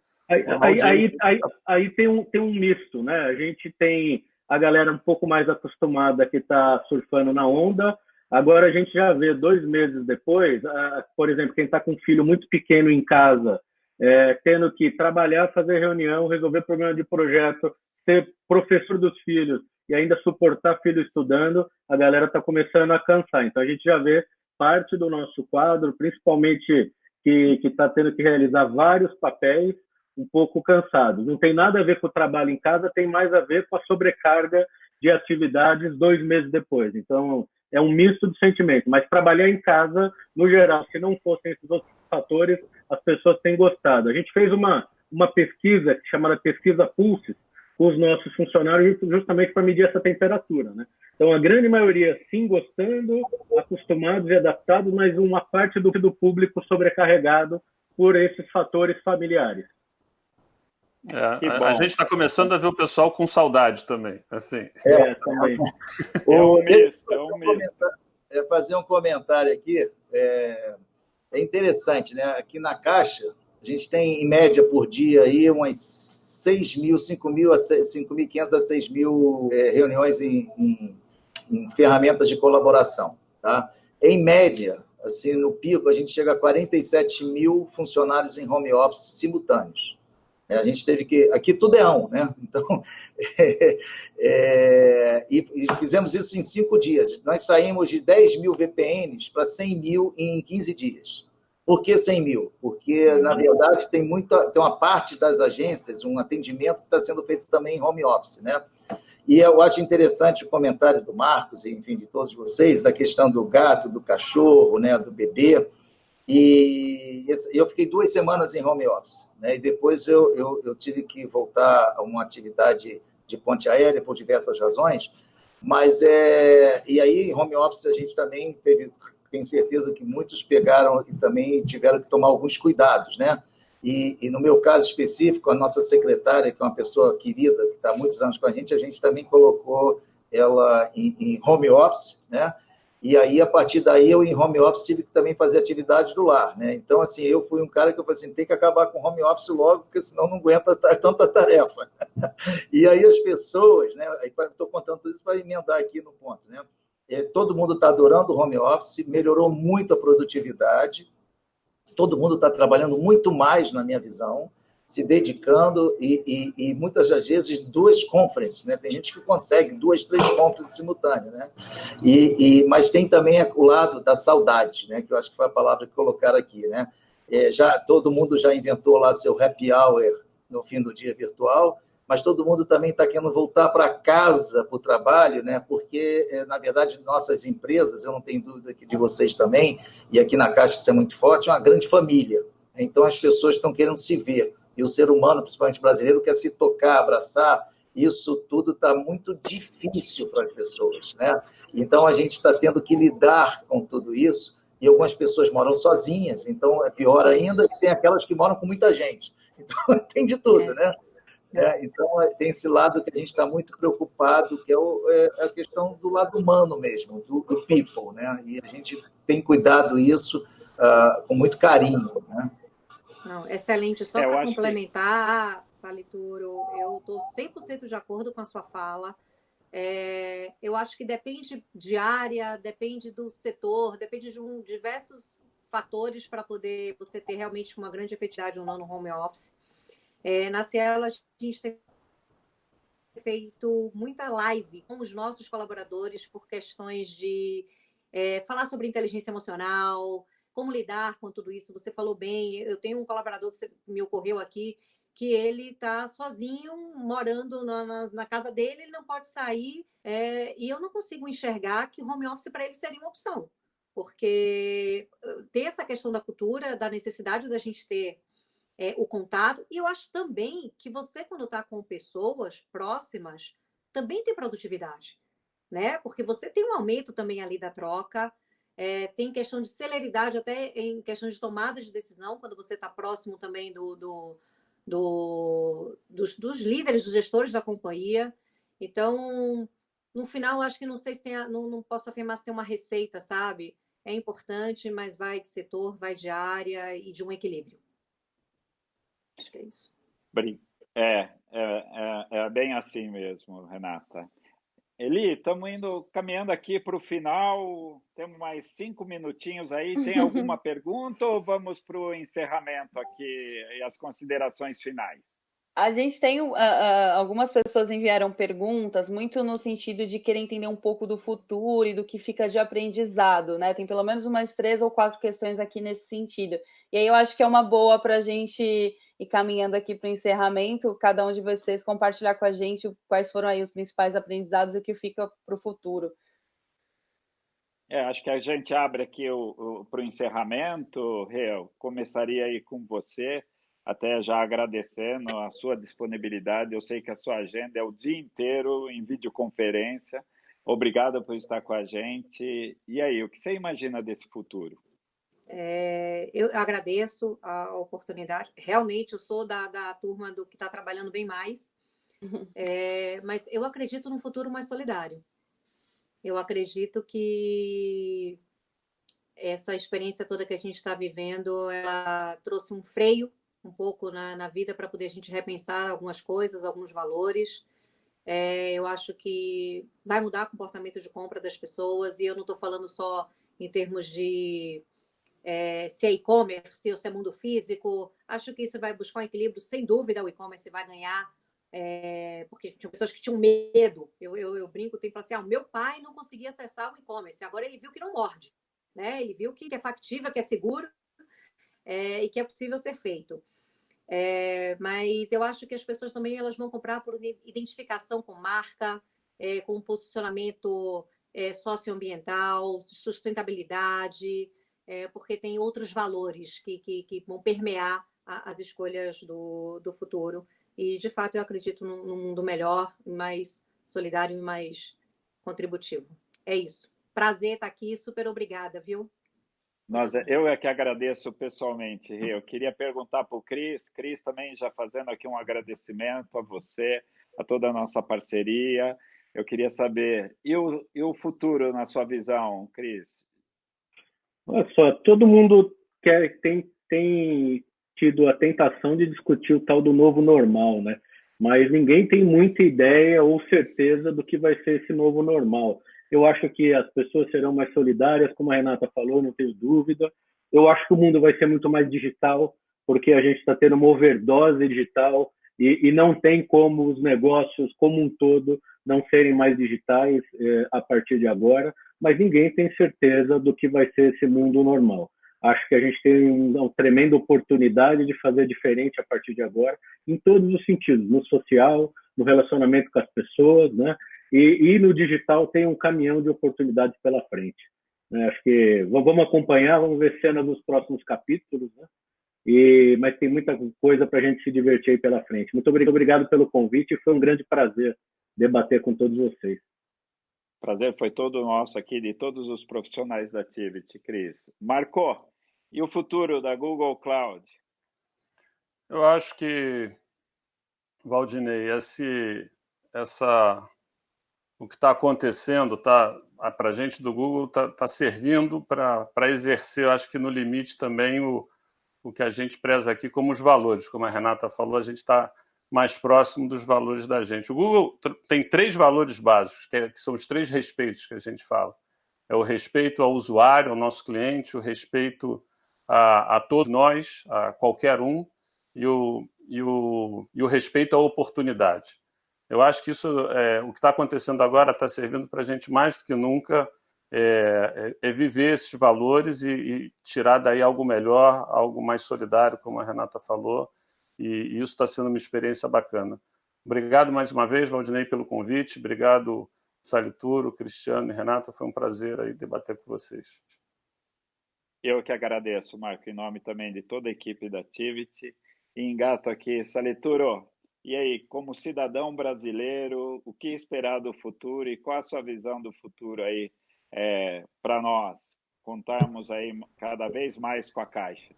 Aí tem um misto, né? A gente tem a galera um pouco mais acostumada que está surfando na onda. Agora a gente já vê 2 meses depois, por exemplo, quem está com um filho muito pequeno em casa, tendo que trabalhar, fazer reunião, resolver problema de projeto, ser professor dos filhos e ainda suportar filho estudando, a galera está começando a cansar. Então a gente já vê parte do nosso quadro, principalmente que está tendo que realizar vários papéis, um pouco cansado. Não tem nada a ver com o trabalho em casa, tem mais a ver com a sobrecarga de atividades 2 meses depois. Então, é um misto de sentimentos. Mas trabalhar em casa, no geral, se não fossem esses outros fatores, as pessoas têm gostado. A gente fez uma pesquisa, chamada Pesquisa Pulse, com os nossos funcionários, justamente para medir essa temperatura, né? Então, a grande maioria, sim, gostando, acostumados e adaptados, mas uma parte do público sobrecarregado por esses fatores familiares. A gente está começando a ver o pessoal com saudade também. Assim. Também. Fazer um comentário aqui. É interessante, né? Aqui na Caixa, a gente tem, em média, por dia, aí, umas 5.500 a 6.000 reuniões em ferramentas de colaboração. Tá? Em média, assim, no pico, a gente chega a 47 mil funcionários em home office simultâneos. A gente teve que... Aqui tudo é né? Então, e fizemos isso em 5 dias. Nós saímos de 10 mil VPNs para 100 mil em 15 dias. Por que 100 mil? Porque, na verdade, tem uma parte das agências, um atendimento que está sendo feito também em home office, né? E eu acho interessante o comentário do Marcos, enfim, de todos vocês, da questão do gato, do cachorro, né, do bebê. E eu fiquei 2 semanas em home office, né? E depois eu tive que voltar a uma atividade de ponte aérea por diversas razões. Mas, e aí, em home office, a gente também tenho certeza que muitos pegaram e também tiveram que tomar alguns cuidados, né? E no meu caso específico, a nossa secretária, que é uma pessoa querida, que está há muitos anos com a gente também colocou ela em home office, né? E aí, a partir daí, eu em home office tive que também fazer atividades do lar, né? Então, assim, eu fui um cara que eu falei assim, tem que acabar com home office logo, porque senão não aguenta tanta tarefa. E aí as pessoas, né? Estou contando tudo isso para emendar aqui no ponto, né? Todo mundo está adorando o home office, melhorou muito a produtividade, todo mundo está trabalhando muito mais, na minha visão, se dedicando e muitas das vezes 2 conferences, né? Tem gente que consegue 2, 3 conferences simultâneas, né? Mas tem também o lado da saudade, né? Que eu acho que foi a palavra que colocaram aqui, né? Todo mundo já inventou lá seu happy hour no fim do dia virtual, mas todo mundo também está querendo voltar para casa, para o trabalho, né? Porque, na verdade, nossas empresas, eu não tenho dúvida que de vocês também, e aqui na Caixa isso é muito forte, é uma grande família. Então, as pessoas estão querendo se ver. E o ser humano, principalmente brasileiro, quer se tocar, abraçar. Isso tudo está muito difícil para as pessoas, né? Então, a gente está tendo que lidar com tudo isso, e algumas pessoas moram sozinhas, então é pior ainda, e tem aquelas que moram com muita gente. Então, tem de tudo, né? Então, tem esse lado que a gente está muito preocupado, que é a questão do lado humano mesmo, do people, né? E a gente tem cuidado isso com muito carinho, né? Não, excelente. Só para complementar, Salituro, eu estou 100% de acordo com a sua fala. Eu acho que depende de área, depende do setor, depende de diversos fatores para poder você ter realmente uma grande efetividade ou não no home office. Na Cielo, a gente tem feito muita live com os nossos colaboradores por questões de falar sobre inteligência emocional, como lidar com tudo isso. Você falou bem, eu tenho um colaborador que me ocorreu aqui, que ele está sozinho, morando na casa dele, ele não pode sair, e eu não consigo enxergar que home office para ele seria uma opção, porque tem essa questão da cultura, da necessidade da gente ter o contato, e eu acho também que você, quando está com pessoas próximas, também tem produtividade, né? Porque você tem um aumento também ali da troca, tem questão de celeridade, até em questão de tomada de decisão, quando você está próximo também dos líderes, dos gestores da companhia. Então, no final, acho que não sei se não posso afirmar se tem uma receita, sabe? É importante, mas vai de setor, vai de área e de um equilíbrio. Acho que é isso. É bem assim mesmo, Renata. Eli, estamos caminhando aqui para o final, temos mais 5 minutinhos aí. Tem alguma pergunta ou vamos para o encerramento aqui e as considerações finais? A gente tem algumas pessoas enviaram perguntas muito no sentido de querer entender um pouco do futuro e do que fica de aprendizado, né? Tem pelo menos umas 3 ou 4 questões aqui nesse sentido. E aí eu acho que é uma boa para a gente ir caminhando aqui para o encerramento, cada um de vocês compartilhar com a gente quais foram aí os principais aprendizados e o que fica para o futuro. Acho que a gente abre aqui para o encerramento. Eu começaria aí com você, até já agradecendo a sua disponibilidade. Eu sei que a sua agenda é o dia inteiro em videoconferência. Obrigado por estar com a gente. E aí, o que você imagina desse futuro? Eu agradeço a oportunidade. Realmente, eu sou da turma do que está trabalhando bem mais. Mas eu acredito num futuro mais solidário. Eu acredito que essa experiência toda que a gente está vivendo, ela trouxe um freio um pouco na vida para poder a gente repensar algumas coisas, alguns valores. Eu acho que vai mudar o comportamento de compra das pessoas, e eu não estou falando só em termos de se é e-commerce ou se é mundo físico. Acho que isso vai buscar um equilíbrio, sem dúvida o e-commerce vai ganhar, porque tinha pessoas que tinham medo. Eu brinco, tenho que falar assim, o meu pai não conseguia acessar o e-commerce, agora ele viu que não morde, né? Ele viu que é factível, que é seguro e que é possível ser feito. Mas eu acho que as pessoas também elas vão comprar por identificação com marca, com um posicionamento socioambiental, sustentabilidade, porque tem outros valores que vão permear as escolhas do futuro. E, de fato, eu acredito num mundo melhor, mais solidário e mais contributivo. É isso. Prazer estar aqui, super obrigada, viu? Eu é que agradeço pessoalmente, Rê. Eu queria perguntar para o Cris também já fazendo aqui um agradecimento a você, a toda a nossa parceria. Eu queria saber, e o futuro na sua visão, Cris? Olha só, todo mundo tem tido a tentação de discutir o tal do novo normal, né? Mas ninguém tem muita ideia ou certeza do que vai ser esse novo normal. Eu acho que as pessoas serão mais solidárias, como a Renata falou, não tenho dúvida. Eu acho que o mundo vai ser muito mais digital, porque a gente está tendo uma overdose digital e não tem como os negócios como um todo não serem mais digitais a partir de agora, mas ninguém tem certeza do que vai ser esse mundo normal. Acho que a gente tem uma tremenda oportunidade de fazer diferente a partir de agora, em todos os sentidos, no social, no relacionamento com as pessoas, né? E no digital tem um caminhão de oportunidades pela frente. Acho que vamos acompanhar, vamos ver cenas nos próximos capítulos, né? Mas tem muita coisa para a gente se divertir aí pela frente. Muito obrigado pelo convite, foi um grande prazer debater com todos vocês. Prazer foi todo nosso aqui, de todos os profissionais da Tivity, Cris. Marco, e o futuro da Google Cloud? Eu acho que, Valdinei, o que está acontecendo para a gente do Google está servindo para exercer, eu acho que no limite também o que a gente preza aqui como os valores. Como a Renata falou, a gente está mais próximo dos valores da gente. O Google tem 3 valores básicos, que são os 3 respeitos que a gente fala. É o respeito ao usuário, ao nosso cliente, o respeito a todos nós, a qualquer um, e o respeito à oportunidade. Eu acho que isso, o que está acontecendo agora está servindo para a gente mais do que nunca viver esses valores e tirar daí algo melhor, algo mais solidário, como a Renata falou, e isso está sendo uma experiência bacana. Obrigado mais uma vez, Valdinei, pelo convite. Obrigado, Salituro, Cristiano e Renata. Foi um prazer aí debater com vocês. Eu que agradeço, Marco, em nome também de toda a equipe da Tivity. E engato aqui, Salituro, e aí, como cidadão brasileiro, o que esperar do futuro e qual a sua visão do futuro aí para nós contarmos aí cada vez mais com a Caixa?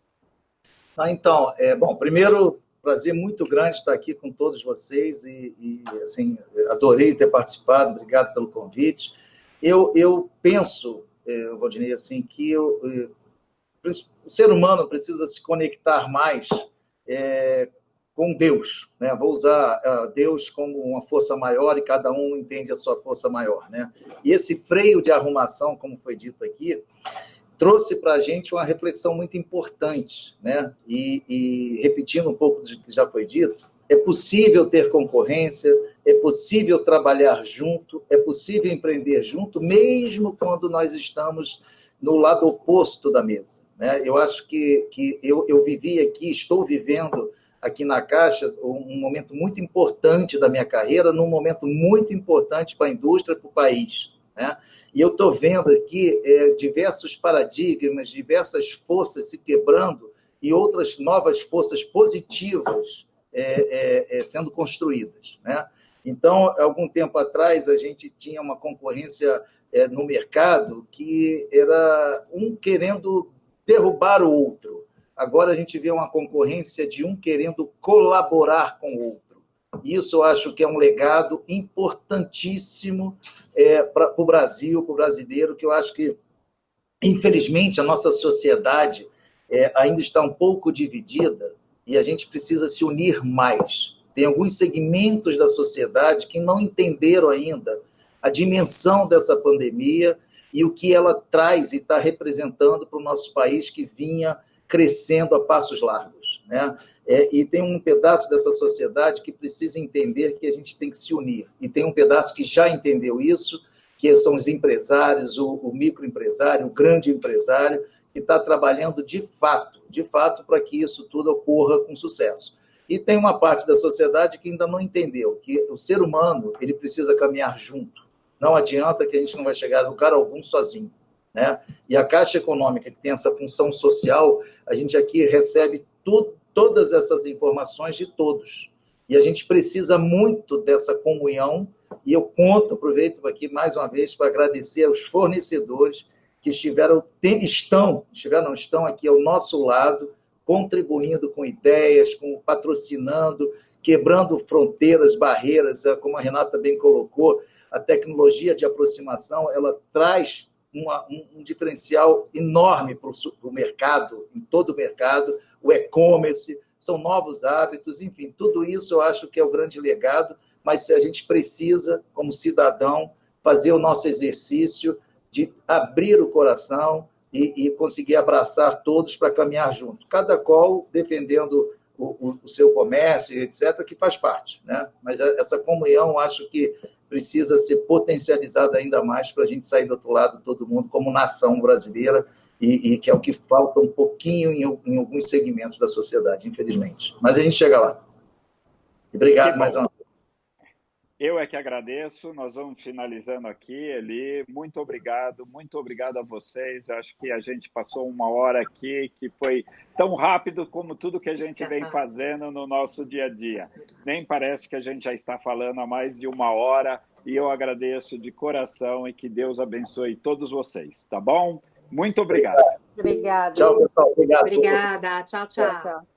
Então, bom, primeiro, prazer muito grande estar aqui com todos vocês e assim, adorei ter participado, obrigado pelo convite. Eu penso, Valdinei, assim, que o ser humano precisa se conectar mais com Deus, né? Vou usar Deus como uma força maior e cada um entende a sua força maior, né? E esse freio de arrumação, como foi dito aqui, trouxe para a gente uma reflexão muito importante, né? E repetindo um pouco do que já foi dito, é possível ter concorrência, é possível trabalhar junto, é possível empreender junto, mesmo quando nós estamos no lado oposto da mesa, né? Eu acho que eu vivi aqui, estou vivendo aqui na Caixa um momento muito importante da minha carreira, num momento muito importante para a indústria, para o país, né? E eu estou vendo aqui diversos paradigmas, diversas forças se quebrando e outras novas forças positivas sendo construídas, né? Então, algum tempo atrás, a gente tinha uma concorrência no mercado que era um querendo derrubar o outro. Agora a gente vê uma concorrência de um querendo colaborar com o outro. Isso eu acho que é um legado importantíssimo para o Brasil, para o brasileiro, que eu acho que, infelizmente, a nossa sociedade ainda está um pouco dividida e a gente precisa se unir mais. Tem alguns segmentos da sociedade que não entenderam ainda a dimensão dessa pandemia e o que ela traz e está representando para o nosso país, que vinha crescendo a passos largos, né? E tem um pedaço dessa sociedade que precisa entender que a gente tem que se unir, e tem um pedaço que já entendeu isso, que são os empresários, o microempresário, o grande empresário, que está trabalhando de fato, para que isso tudo ocorra com sucesso. E tem uma parte da sociedade que ainda não entendeu que o ser humano ele precisa caminhar junto. Não adianta que a gente não vai chegar a lugar algum sozinho, né? E a Caixa Econômica, que tem essa função social, a gente aqui recebe todas essas informações de todos. E a gente precisa muito dessa comunhão, e eu aproveito aqui mais uma vez para agradecer aos fornecedores que estão aqui ao nosso lado, contribuindo com ideias, patrocinando, quebrando fronteiras, barreiras, como a Renata bem colocou. A tecnologia de aproximação, ela traz um diferencial enorme para o mercado, em todo o mercado, o e-commerce, são novos hábitos, enfim, tudo isso eu acho que é o grande legado, mas a gente precisa, como cidadão, fazer o nosso exercício de abrir o coração e conseguir abraçar todos para caminhar junto, cada qual defendendo o seu comércio, etc., que faz parte, né? Mas essa comunhão, acho que precisa ser potencializada ainda mais para a gente sair do outro lado, todo mundo, como nação brasileira, e que é o que falta um pouquinho em alguns segmentos da sociedade, infelizmente. Mas a gente chega lá. Obrigado mais uma vez. Eu é que agradeço, nós vamos finalizando aqui, Eli, muito obrigado a vocês, acho que a gente passou uma hora aqui que foi tão rápido como tudo que a gente vem fazendo no nosso dia a dia, nem parece que a gente já está falando há mais de uma hora, e eu agradeço de coração e que Deus abençoe todos vocês, tá bom? Muito obrigado. Obrigada. Tchau, pessoal. Obrigada. Tchau, tchau.